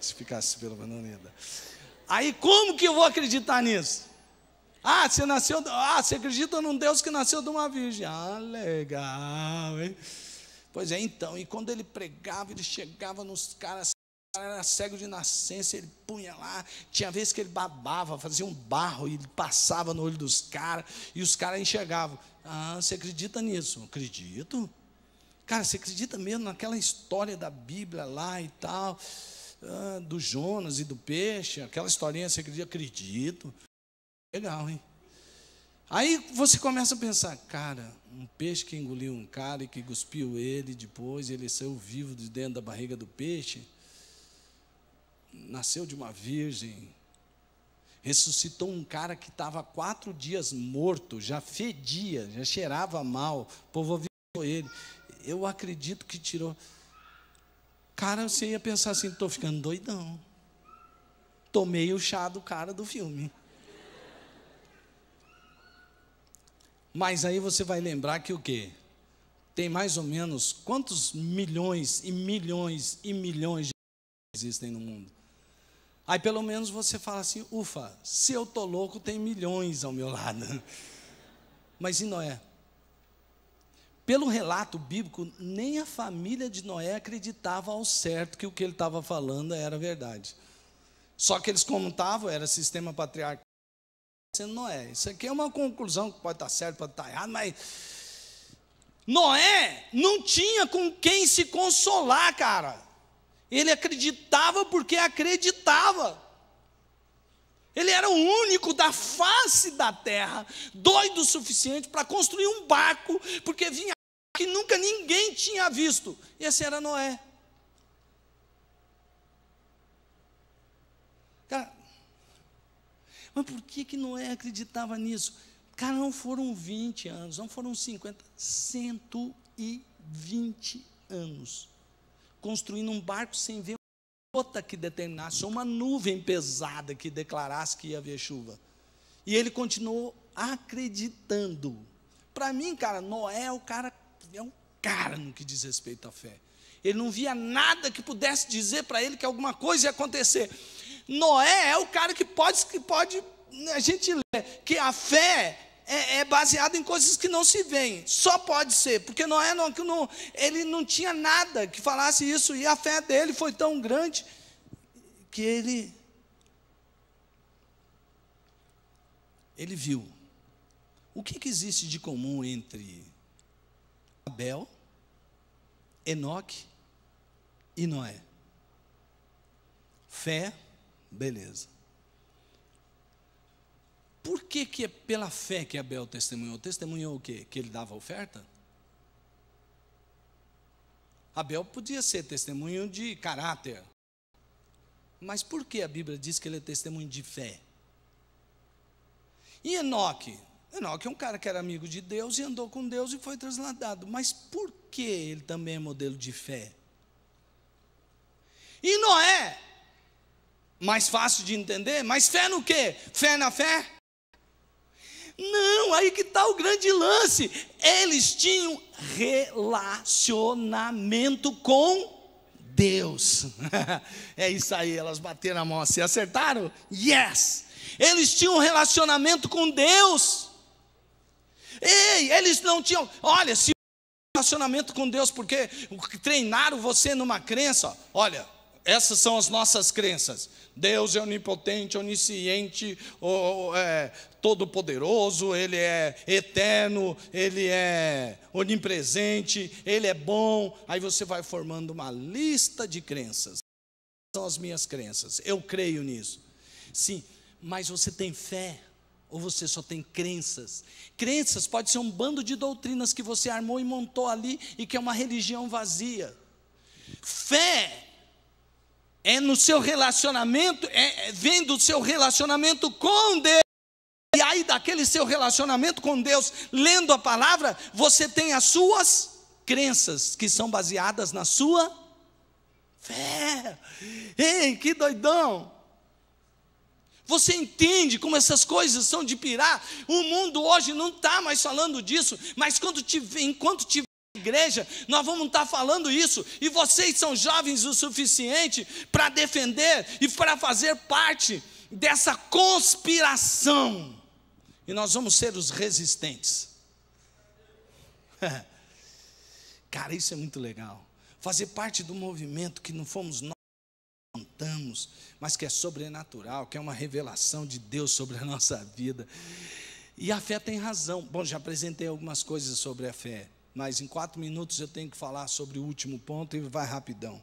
Se ficasse pela bananeda. Aí como que eu vou acreditar nisso? Você acredita num Deus que nasceu de uma virgem. Legal, hein? Pois é, então, e quando ele pregava, ele chegava nos caras, o cara era cego de nascença, ele punha lá, tinha vezes que ele babava, fazia um barro, e ele passava no olho dos caras, e os caras enxergavam. Você acredita nisso? Acredito. Cara, você acredita mesmo naquela história da Bíblia lá e tal, do Jonas e do peixe, aquela historinha, você acredita? Acredito. Legal, hein? Aí você começa a pensar, cara, um peixe que engoliu um cara e que cuspiu ele, depois ele saiu vivo de dentro da barriga do peixe, nasceu de uma virgem, ressuscitou um cara que estava 4 dias morto, já fedia, já cheirava mal, o povo avisou ele. Eu acredito que tirou. Cara, você ia pensar assim, estou ficando doidão. Tomei o chá do cara do filme. Mas aí você vai lembrar que o quê? Tem mais ou menos quantos milhões e milhões e milhões de existem no mundo? Aí pelo menos você fala assim, ufa, se eu estou louco, tem milhões ao meu lado. Mas e Noé? Pelo relato bíblico, nem a família de Noé acreditava ao certo que o que ele estava falando era verdade. Só que eles contavam, era sistema patriarcal. Noé, isso aqui é uma conclusão que pode estar certo, pode estar errado, mas Noé não tinha com quem se consolar, cara. Ele acreditava porque acreditava. Ele era o único da face da terra, doido o suficiente para construir um barco, porque vinha que nunca ninguém tinha visto. E esse era Noé. Cara, mas por que Noé acreditava nisso? Cara, não foram 20 anos, não foram 50, 120 anos. Construindo um barco sem ver uma gota que determinasse, uma nuvem pesada que declarasse que ia haver chuva. E ele continuou acreditando. Para mim, cara, Noé é um cara no que diz respeito à fé. Ele não via nada que pudesse dizer para ele que alguma coisa ia acontecer. Noé é o cara que pode a gente lê que a fé é baseada em coisas que não se veem. Só pode ser, porque Noé ele não tinha nada que falasse isso, e a fé dele foi tão grande que ele viu. O que existe de comum entre Abel, Enoque e Noé? Fé, beleza. Por que é pela fé que Abel testemunhou? Testemunhou o quê? Que ele dava oferta? Abel podia ser testemunho de caráter. Mas por que a Bíblia diz que ele é testemunho de fé? E Enoque? Enoque é um cara que era amigo de Deus e andou com Deus e foi trasladado. Mas por que ele também é modelo de fé? E Noé? Mais fácil de entender, mas fé no quê? Fé na fé? Não, aí que está o grande lance. Eles tinham relacionamento com Deus. É isso aí, elas bateram a mão assim, acertaram? Yes! Eles tinham um relacionamento com Deus. Ei, eles não tinham, olha, se relacionamento com Deus, porque treinaram você numa crença, olha, essas são as nossas crenças. Deus é onipotente, onisciente, todo-poderoso, Ele é eterno, Ele é onipresente, Ele é bom. Aí você vai formando uma lista de crenças. São as minhas crenças, eu creio nisso. Sim, mas você tem fé? Ou você só tem crenças? Crenças pode ser um bando de doutrinas que você armou e montou ali e que é uma religião vazia. Fé é no seu relacionamento, vem do seu relacionamento com Deus. E aí daquele seu relacionamento com Deus, lendo a palavra, você tem as suas crenças, que são baseadas na sua fé. Ei, que doidão! Você entende como essas coisas são de pirar? O mundo hoje não está mais falando disso, mas enquanto tiver igreja, nós vamos estar falando isso, e vocês são jovens o suficiente para defender e para fazer parte dessa conspiração, e nós vamos ser os resistentes. Cara, isso é muito legal, fazer parte do movimento que não fomos nós que montamos, mas que é sobrenatural, que é uma revelação de Deus sobre a nossa vida. E a fé tem razão. Bom, já apresentei algumas coisas sobre a fé, mas em 4 minutos eu tenho que falar sobre o último ponto e vai rapidão.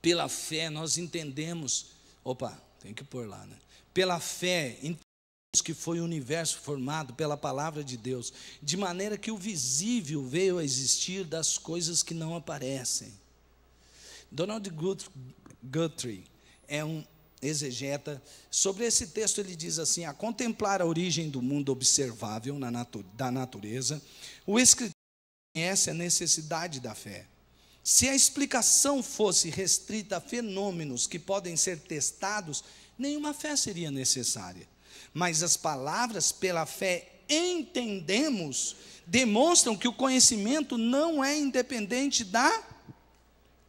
Pela fé nós entendemos, tem que pôr lá, né? Pela fé entendemos que foi o universo formado pela palavra de Deus, de maneira que o visível veio a existir das coisas que não aparecem. Donald Guthrie é um exegeta. Sobre esse texto ele diz assim: a contemplar a origem do mundo observável da natureza, o escritor conhece a necessidade da fé. Se a explicação fosse restrita a fenômenos que podem ser testados, nenhuma fé seria necessária. Mas as palavras pela fé entendemos demonstram que o conhecimento não é independente da...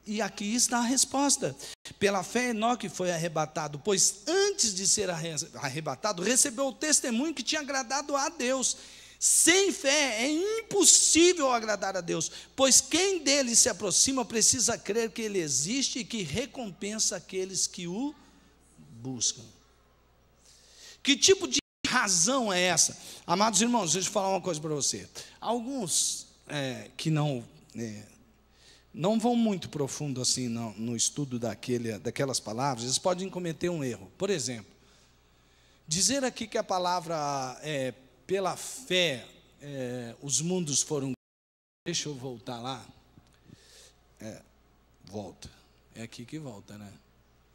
E aqui está a resposta. Pela fé Enoque foi arrebatado, pois antes de ser arrebatado, recebeu o testemunho que tinha agradado a Deus. Sem fé é impossível agradar a Deus, pois quem dele se aproxima precisa crer que ele existe e que recompensa aqueles que o buscam. Que tipo de razão é essa? Amados irmãos, deixa eu falar uma coisa para você. Alguns que não vão muito profundo assim no estudo daquelas palavras, eles podem cometer um erro. Por exemplo, dizer aqui que a palavra pela fé os mundos foram... Deixa eu voltar lá. Volta. É aqui que volta, né?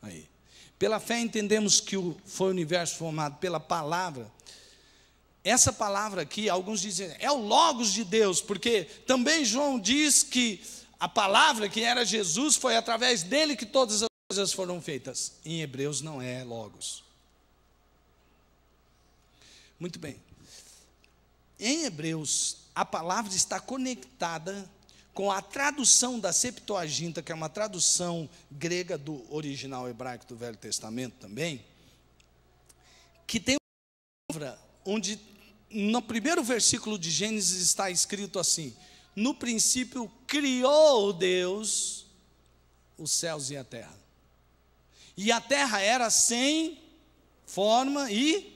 Aí. Pela fé entendemos que foi o universo formado pela palavra. Essa palavra aqui, alguns dizem, é o Logos de Deus, porque também João diz que a palavra que era Jesus, foi através dele que todas as coisas foram feitas. Em Hebreus não é Logos. Muito bem. Em Hebreus, a palavra está conectada com a tradução da Septuaginta, que é uma tradução grega do original hebraico do Velho Testamento também, que tem uma palavra onde, no primeiro versículo de Gênesis está escrito assim: no princípio criou Deus os céus e a terra. E a terra era sem forma e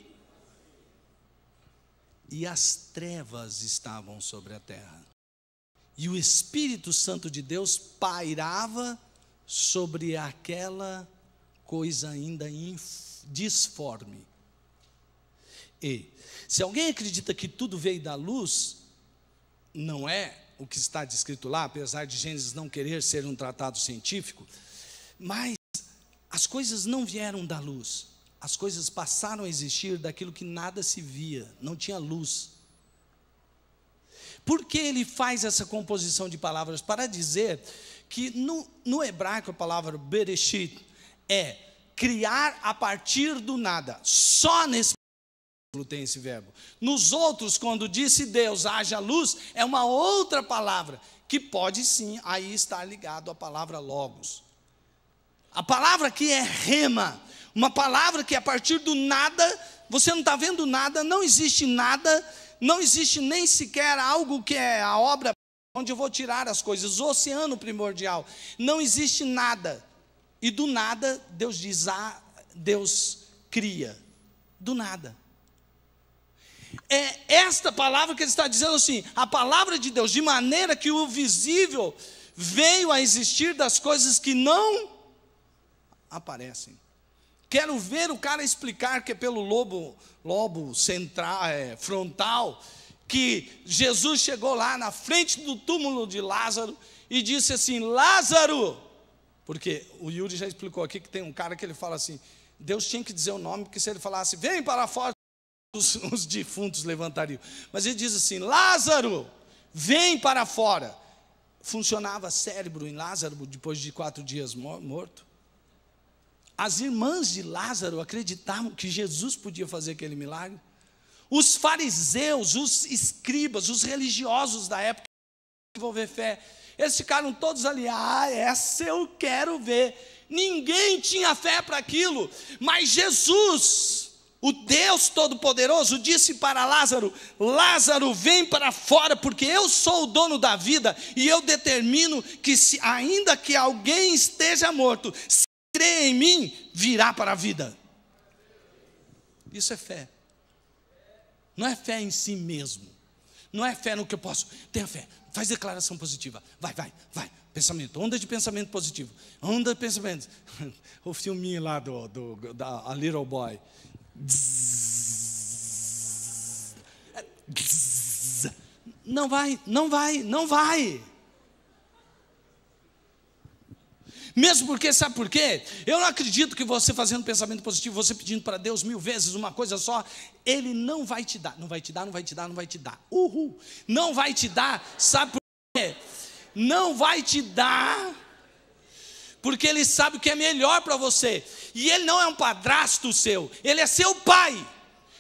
as trevas estavam sobre a terra. E o Espírito Santo de Deus pairava sobre aquela coisa ainda disforme. E se alguém acredita que tudo veio da luz, não é o que está descrito lá, apesar de Gênesis não querer ser um tratado científico, mas as coisas não vieram da luz, as coisas passaram a existir daquilo que nada se via, não tinha luz. Por que ele faz essa composição de palavras? Para dizer que no hebraico a palavra bereshit é criar a partir do nada. Só nesse tem esse verbo. Nos outros, quando disse Deus, haja luz, é uma outra palavra, que pode sim aí estar ligado à palavra logos. A palavra aqui é rema, uma palavra que a partir do nada, você não está vendo nada, não existe nada, não existe nem sequer algo que é a obra onde eu vou tirar as coisas, o oceano primordial, não existe nada, e do nada Deus diz, Deus cria, do nada. É esta palavra que ele está dizendo assim, a palavra de Deus, de maneira que o visível veio a existir das coisas que não aparecem. Quero ver o cara explicar que é pelo lobo central, frontal, que Jesus chegou lá na frente do túmulo de Lázaro e disse assim, Lázaro, porque o Yuri já explicou aqui que tem um cara que ele fala assim, Deus tinha que dizer o nome, porque se ele falasse, vem para fora, os defuntos levantariam. Mas ele diz assim, Lázaro, vem para fora. Funcionava cérebro em Lázaro depois de 4 dias morto? As irmãs de Lázaro acreditavam que Jesus podia fazer aquele milagre? Os fariseus, os escribas, os religiosos da época, desenvolver fé, eles ficaram todos ali, essa eu quero ver. Ninguém tinha fé para aquilo, mas Jesus, o Deus Todo-Poderoso, disse para Lázaro, Lázaro, vem para fora, porque eu sou o dono da vida, e eu determino que ainda que alguém esteja morto, se crer em mim, virá para a vida. Isso é fé. Não é fé em si mesmo. Não é fé no que eu posso. Tenha fé, faz declaração positiva. Vai. Pensamento, onda de pensamento positivo. Onda de pensamento. O filminho lá da A Little Boy. Não vai. Mesmo porque, sabe por quê? Eu não acredito que você fazendo pensamento positivo, você pedindo para Deus 1000 vezes uma coisa só, Ele não vai te dar. Não vai te dar. Não vai te dar, sabe por quê? Não vai te dar, porque Ele sabe o que é melhor para você. E Ele não é um padrasto seu, Ele é seu pai.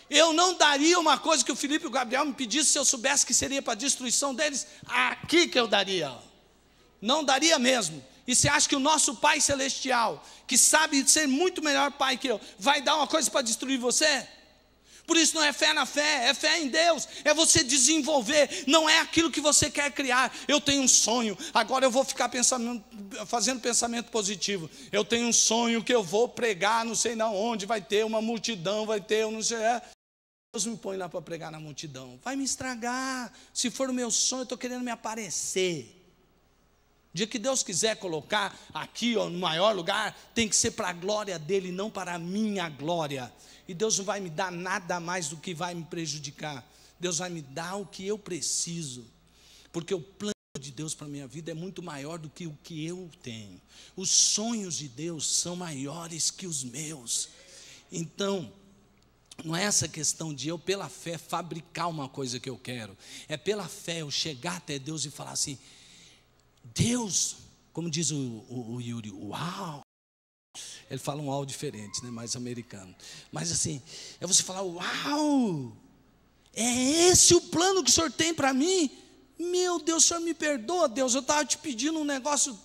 Eu não daria uma coisa que o Felipe e o Gabriel me pedissem, se eu soubesse que seria para a destruição deles, aqui que eu daria. Não daria mesmo. E você acha que o nosso Pai Celestial, que sabe ser muito melhor pai que eu, vai dar uma coisa para destruir você? Por isso não é fé na fé, é fé em Deus, é você desenvolver, não é aquilo que você quer criar. Eu tenho um sonho, agora eu vou ficar fazendo pensamento positivo. Eu tenho um sonho que eu vou pregar, não sei na onde, vai ter uma multidão, vai ter, eu não sei. Deus me põe lá para pregar na multidão, vai me estragar. Se for o meu sonho, eu estou querendo me aparecer. O dia que Deus quiser colocar aqui, ó, no maior lugar, tem que ser para a glória dEle, não para a minha glória. E Deus não vai me dar nada mais do que vai me prejudicar. Deus vai me dar o que eu preciso, porque o plano de Deus para a minha vida é muito maior do que o que eu tenho. Os sonhos de Deus são maiores que os meus. Então, não é essa questão de eu, pela fé, fabricar uma coisa que eu quero. É pela fé eu chegar até Deus e falar assim, Deus, como diz o Yuri, uau. Ele fala um uau diferente, né, mais americano. Mas assim, é você falar, uau, é esse o plano que o Senhor tem para mim? Meu Deus, o Senhor me perdoa, Deus, eu estava te pedindo um negócio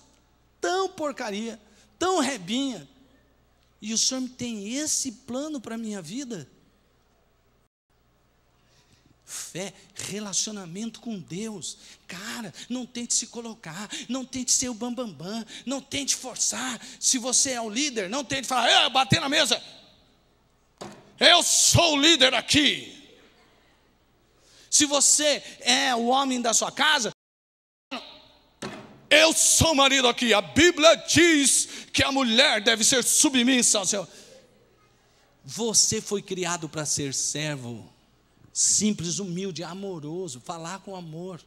tão porcaria, tão rebinha, e o Senhor tem esse plano para a minha vida? Fé, relacionamento com Deus. Cara, não tente se colocar, não tente ser o bambambam, não tente forçar. Se você é o líder, não tente falar, bater na mesa, eu sou o líder aqui. Se você é o homem da sua casa, eu sou o marido aqui. A Bíblia diz que a mulher deve ser submissa ao seu. Você foi criado para ser servo, simples, humilde, amoroso, falar com amor.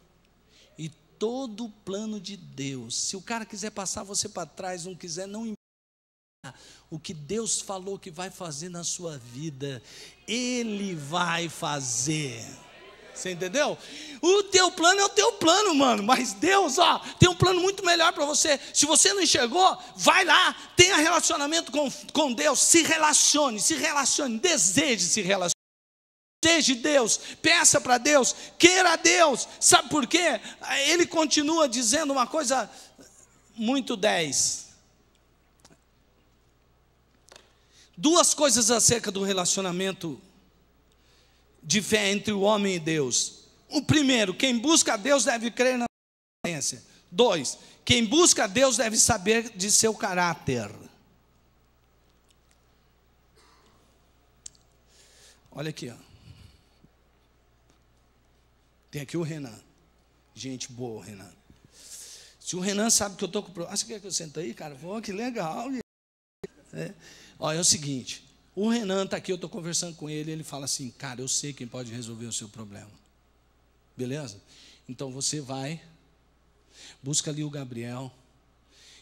E todo o plano de Deus, se o cara quiser passar você para trás, não quiser, não importa. o que Deus falou que vai fazer na sua vida, Ele vai fazer. Você entendeu? O teu plano é o teu plano, mano. Mas Deus, tem um plano muito melhor para você. Se você não enxergou, vai lá, tenha relacionamento com Deus. Se relacione, deseje se relacionar. Deseje Deus, peça para Deus, queira a Deus. Sabe por quê? Ele continua dizendo uma coisa muito 10. Duas coisas acerca do relacionamento de fé entre o homem e Deus. O primeiro, quem busca a Deus deve crer na existência. 2, quem busca a Deus deve saber de seu caráter. Olha aqui, tem aqui o Renan. Gente boa, Renan. Se o Renan sabe que eu estou com problema. Você quer que eu sente aí, cara? Pô, que legal. É o seguinte. O Renan está aqui, eu estou conversando com ele, ele fala assim, cara, eu sei quem pode resolver o seu problema. Beleza? Então você vai, busca ali o Gabriel,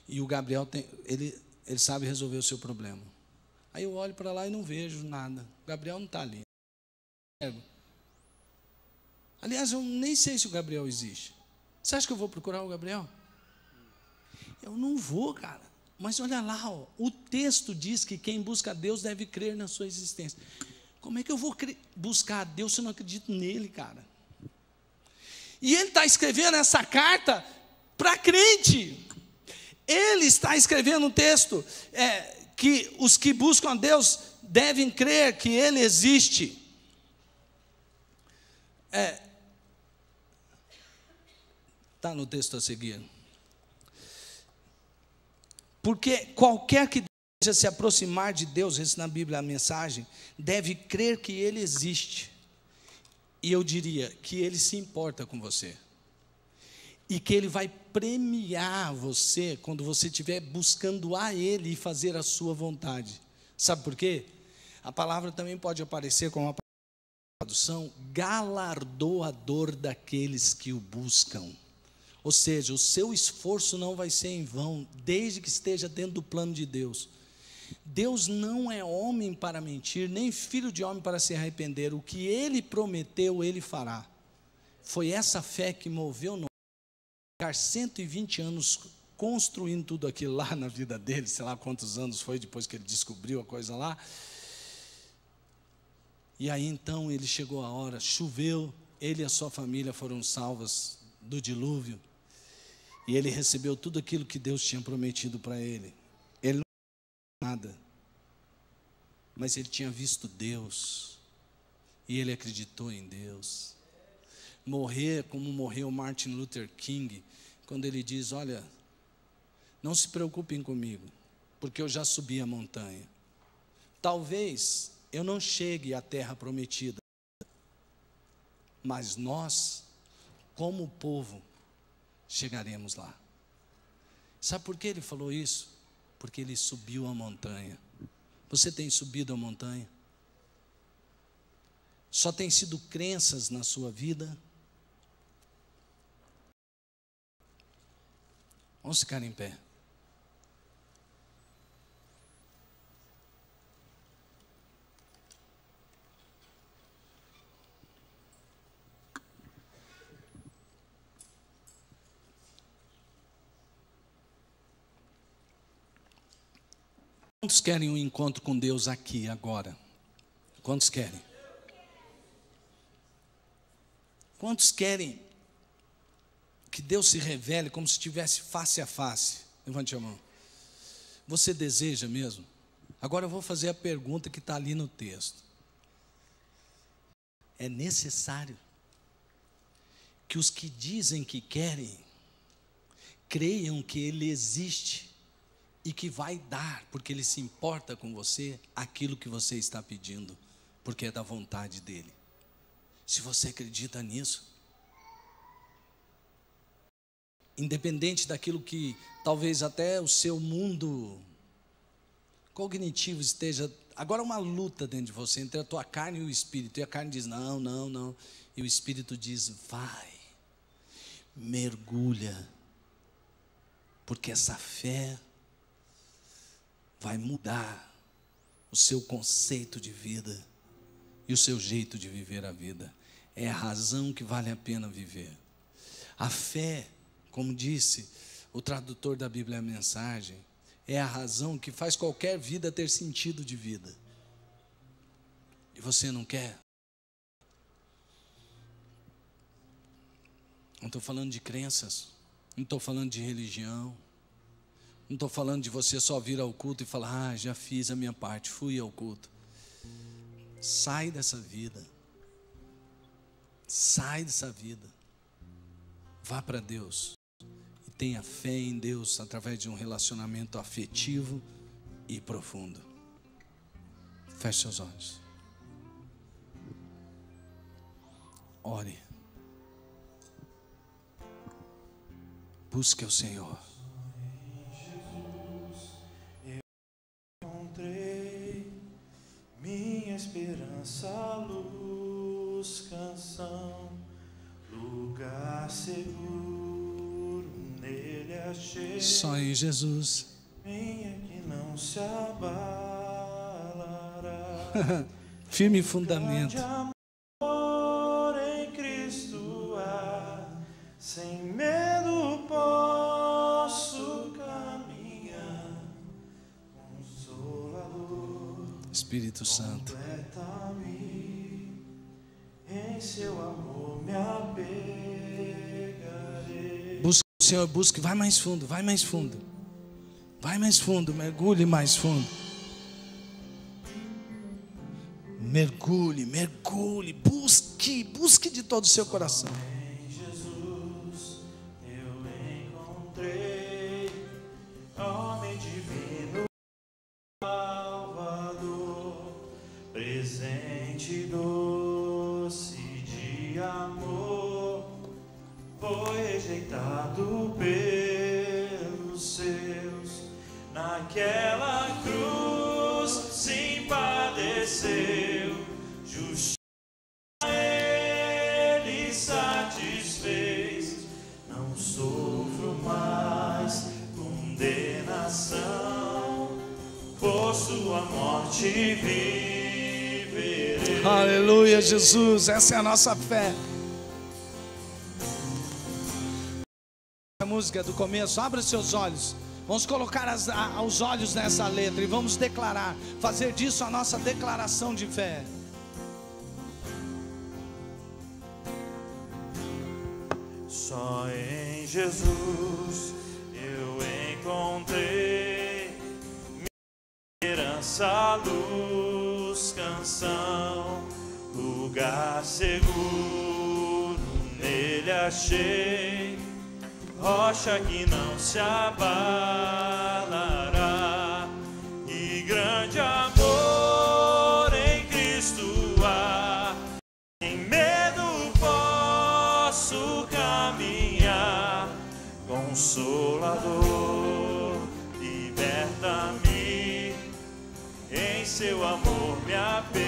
e o Gabriel, ele sabe resolver o seu problema. Aí eu olho para lá e não vejo nada. O Gabriel não está ali. Aliás, eu nem sei se o Gabriel existe. Você acha que eu vou procurar o Gabriel? Eu não vou, cara. Mas olha lá, o texto diz que quem busca a Deus deve crer na sua existência. Como é que eu vou buscar a Deus se eu não acredito nele, cara? E ele está escrevendo essa carta para crente. Ele está escrevendo um texto que os que buscam a Deus devem crer que Ele existe. Está no texto a seguir. Porque qualquer que deseja se aproximar de Deus, esse na Bíblia a mensagem, deve crer que Ele existe. E eu diria que Ele se importa com você. E que Ele vai premiar você quando você estiver buscando a Ele e fazer a sua vontade. Sabe por quê? A palavra também pode aparecer como uma tradução, galardoador daqueles que o buscam. Ou seja, o seu esforço não vai ser em vão, desde que esteja dentro do plano de Deus. Deus não é homem para mentir, nem filho de homem para se arrepender. O que Ele prometeu, Ele fará. Foi essa fé que moveu Noé a ficar 120 anos construindo tudo aquilo lá na vida dele, sei lá quantos anos foi depois que ele descobriu a coisa lá. E aí então ele chegou a hora, choveu, ele e a sua família foram salvas do dilúvio. E ele recebeu tudo aquilo que Deus tinha prometido para ele. Ele não tinha nada, mas ele tinha visto Deus, e ele acreditou em Deus. Morrer como morreu Martin Luther King, quando ele diz, olha, não se preocupem comigo, porque eu já subi a montanha. Talvez eu não chegue à terra prometida, mas nós, como povo, chegaremos lá. Sabe por que ele falou isso? Porque ele subiu a montanha. Você tem subido a montanha? Só tem sido crenças na sua vida? Vamos ficar em pé. Quantos querem um encontro com Deus aqui, agora? Quantos querem? Quantos querem que Deus se revele como se estivesse face a face? Levante a mão. Você deseja mesmo? Agora eu vou fazer a pergunta que está ali no texto. É necessário que os que dizem que querem, creiam que Ele existe e que vai dar, porque Ele se importa com você, aquilo que você está pedindo, porque é da vontade dEle. Se você acredita nisso, independente daquilo que talvez até o seu mundo cognitivo esteja, agora uma luta dentro de você, entre a tua carne e o Espírito, e a carne diz, não, não, não, e o Espírito diz, vai, mergulha, porque essa fé vai mudar o seu conceito de vida e o seu jeito de viver a vida. É a razão que vale a pena viver. A fé, como disse o tradutor da Bíblia, a Mensagem, é a razão que faz qualquer vida ter sentido de vida. E você não quer? Não estou falando de crenças, não estou falando de religião, não estou falando de você só vir ao culto e falar, já fiz a minha parte, fui ao culto. Sai dessa vida. Sai dessa vida. Vá para Deus. E tenha fé em Deus através de um relacionamento afetivo e profundo. Feche seus olhos. Ore. Busque o Senhor. Minha esperança, luz, canção, lugar seguro, nele achei. Só em Jesus. Minha que não se abalará. Firme fundamento. Amor em Cristo há, sem medo posso caminhar. Consolador, Espírito Santo. completa-me, em seu amor me apegarei. Busque o Senhor, busque, vai mais fundo, vai mais fundo. Vai mais fundo, mergulhe mais fundo. Mergulhe, mergulhe, busque de todo o seu coração. Em Jesus eu encontrei homem divino, Salvador, presente doce de amor, foi rejeitado pelos seus, naquela cruz sim padeceu, justiça ele satisfez, não sofro mais condenação, por sua morte viverei. Aleluia, Jesus, essa é a nossa fé. A música do começo, abra os seus olhos. Vamos colocar os olhos nessa letra e vamos declarar, fazer disso a nossa declaração de fé. Só em Jesus eu encontrei minha esperança, luz, canção, lugar seguro, nele achei, rocha que não se abalará, e grande amor em Cristo há, sem medo posso caminhar, Consolador, liberta-me, em seu amor me apegarei.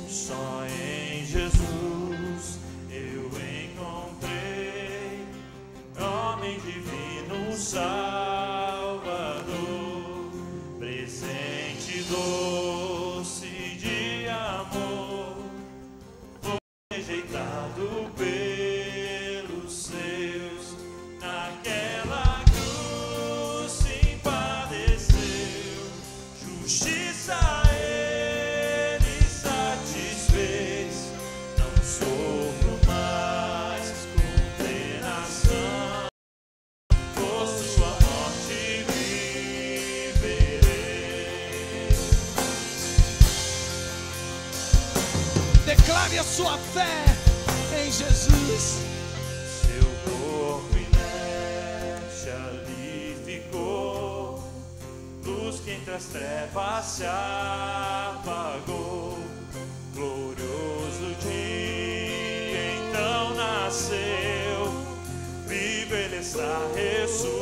Só em Jesus eu encontrei homem divino, Salvador, presente doce de amor, foi rejeitado pelos seus, naquela cruz sim padeceu, justiça ele satisfez, não sofro mais condenação, por sua morte viverei. Declare a sua fé em Jesus. Seu corpo inerte ali ficou, luz que entre as trevas se apagou, glorioso dia então nasceu, vivo ele está, ressuscitou.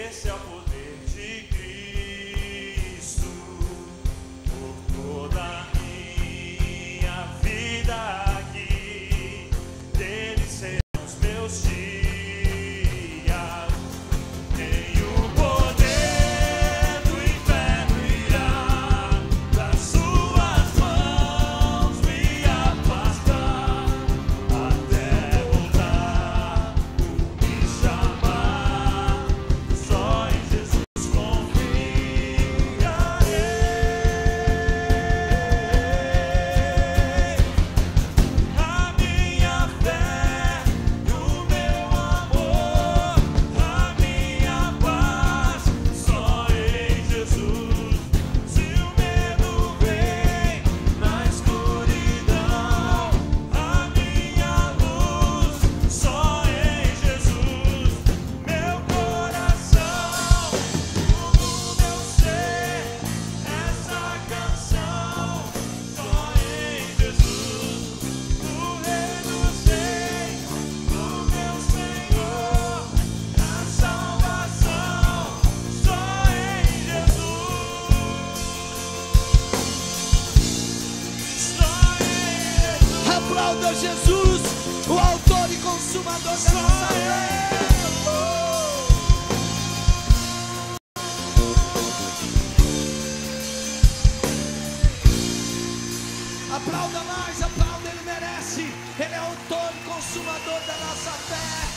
Esse é o poder de Cristo por toda a minha vida aqui. Dele serão os meus dias. Nem o poder do inferno irá das suas mãos me afastar, até voltar por me chamar. Só em Jesus confiarei. A minha fé, o meu amor, a minha paz, só em Jesus. Se o medo vem na escuridão, a minha luz, só em Jesus. Meu coração, tudo meu ser, essa canção, só em Jesus. O Rei dos Reis, o meu Senhor, a salvação, só em Jesus. Só em Jesus. Aplauda Jesus, o autor e consumador da nossa fé. Aplauda mais, aplauda, Ele merece. Ele é autor e consumador da nossa fé.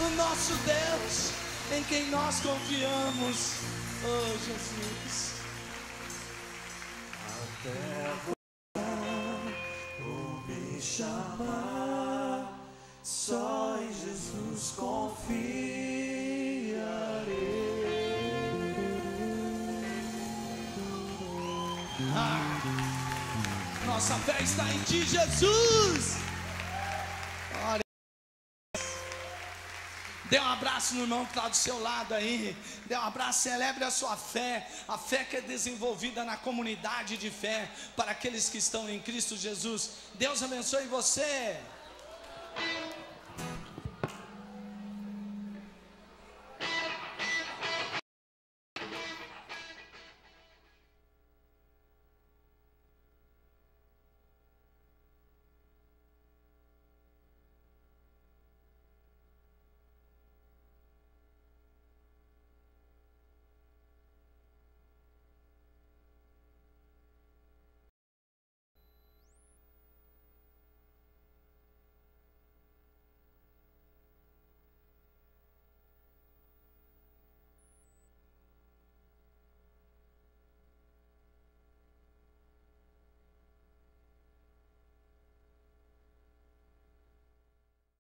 O nosso Deus, em quem nós confiamos. Oh, Jesus. Por me chamar, só em Jesus confiarei. Nossa fé está em Ti, Jesus. Glória. Dê um abraço no irmão que está do seu lado aí. Dê um abraço, celebre a sua fé. A fé que é desenvolvida na comunidade de fé para aqueles que estão em Cristo Jesus. Deus abençoe você.